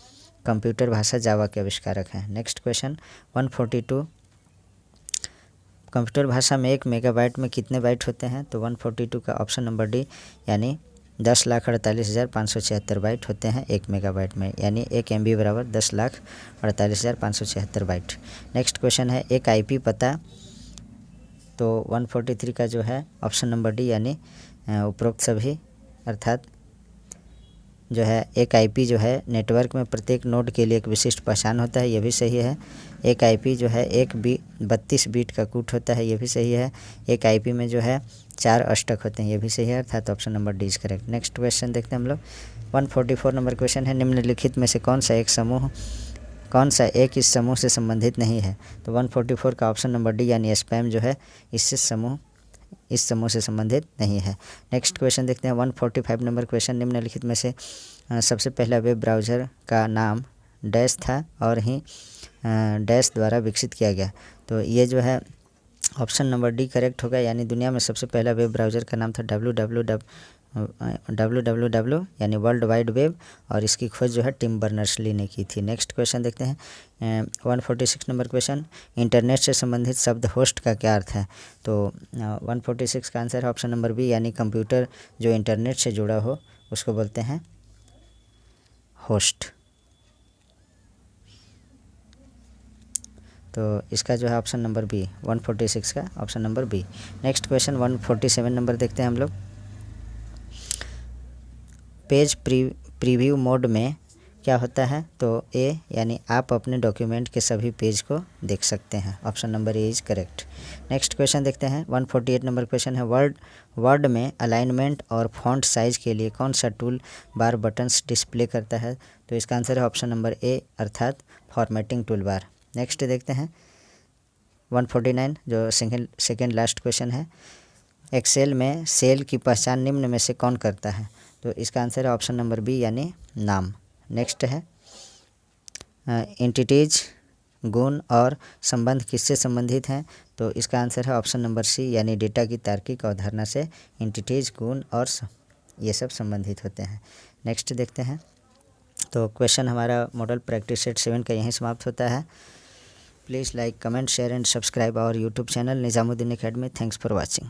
कंप्यूटर भाषा जावा के आविष्कारक हैं। नेक्स्ट क्वेश्चन 142, कंप्यूटर भाषा में 1 मेगाबाइट में कितने बाइट होते हैं? तो 142 का ऑप्शन नंबर डी यानी 10,48,576 बाइट होते हैं 1 मेगाबाइट में, यानी 1 MB बराबर 10,48,576 बाइट। नेक्स्ट क्वेश्चन है, एक IP पता। तो 143 का जो है ऑप्शन नंबर डी यानी उपरोक्त सभी, अर्थात जो है एक IP जो है नेटवर्क में प्रत्येक नोड के लिए एक विशिष्ट पहचान होता है, ये भी सही है। एक IP जो है 32 बीट का कूट होता है, ये भी सही है। एक IP में जो है 4 अष्टक होते हैं, ये भी सही है, अर्थात option number D is correct. Next question देखते हैं हम लोग 144 नंबर क्वेश्चन है, निम्नलिखित में से कौन सा एक इस समूह से संबंधित नहीं है? तो 144 का ऑप्शन नंबर डी यानी स्पैम जो है इस समूह से संबंधित नहीं है। नेक्स्ट क्वेश्चन देखते हैं 145 नंबर क्वेश्चन, निम्नलिखित में से सबसे पहला वेब ब्राउज़र का नाम डैश था और ही डैश द्वारा विकसित किया गया। तो ये जो है ऑप्शन नंबर डी करेक्ट होगा, यानी दुनिया में सबसे पहला वेब ब्राउज़र का नाम था www यानी वर्ल्ड वाइड वेब, और इसकी खोज जो है टिम बर्नर्स-ली ने की थी। नेक्स्ट क्वेश्चन देखते हैं 146 नंबर क्वेश्चन, इंटरनेट से संबंधित शब्द होस्ट का क्या अर्थ है? तो 146 का आंसर है ऑप्शन नंबर बी यानी कंप्यूटर जो इंटरनेट से जुड़ा हो उसको बोलते हैं होस्ट। तो इसका जो है ऑप्शन नंबर बी 146 का option number B. Next question 147 number देखते हैं हम लोग, पेज प्रीव्यू मोड में क्या होता है? तो ए यानी आप अपने डॉक्यूमेंट के सभी पेज को देख सकते हैं, option number A is correct. Next question देखते हैं 148 नंबर क्वेश्चन है, वर्ड में अलाइनमेंट और फॉन्ट साइज के लिए कौन सा टूल बार बटन्स डिस्प्ले करता है? तो इसका आंसर है ऑप्शन नंबर ए अर्थात फॉर्मेटिंग टूल बार। नेक्स्ट देखते हैं 149 जो सेकेंड लास्ट क्वेश्चन है, एक्सेल में सेल की पहचान निम्न में से कौन करता है? तो इसका आंसर है ऑप्शन नंबर बी यानी नाम। नेक्स्ट है एंटिटीज गुण और संबंध किससे संबंधित हैं? तो इसका आंसर है ऑप्शन नंबर सी यानी डेटा की तार्किक अवधारणा से एंटिटीज गुण और ये सब संबंधित होते हैं। नेक्स्ट देखते हैं, तो क्वेश्चन हमारा मॉडल प्रैक्टिस सेट 7 का यहीं समाप्त होता है। Please like, comment, share and subscribe our YouTube channel Nizamuddin academy. Thanks for watching.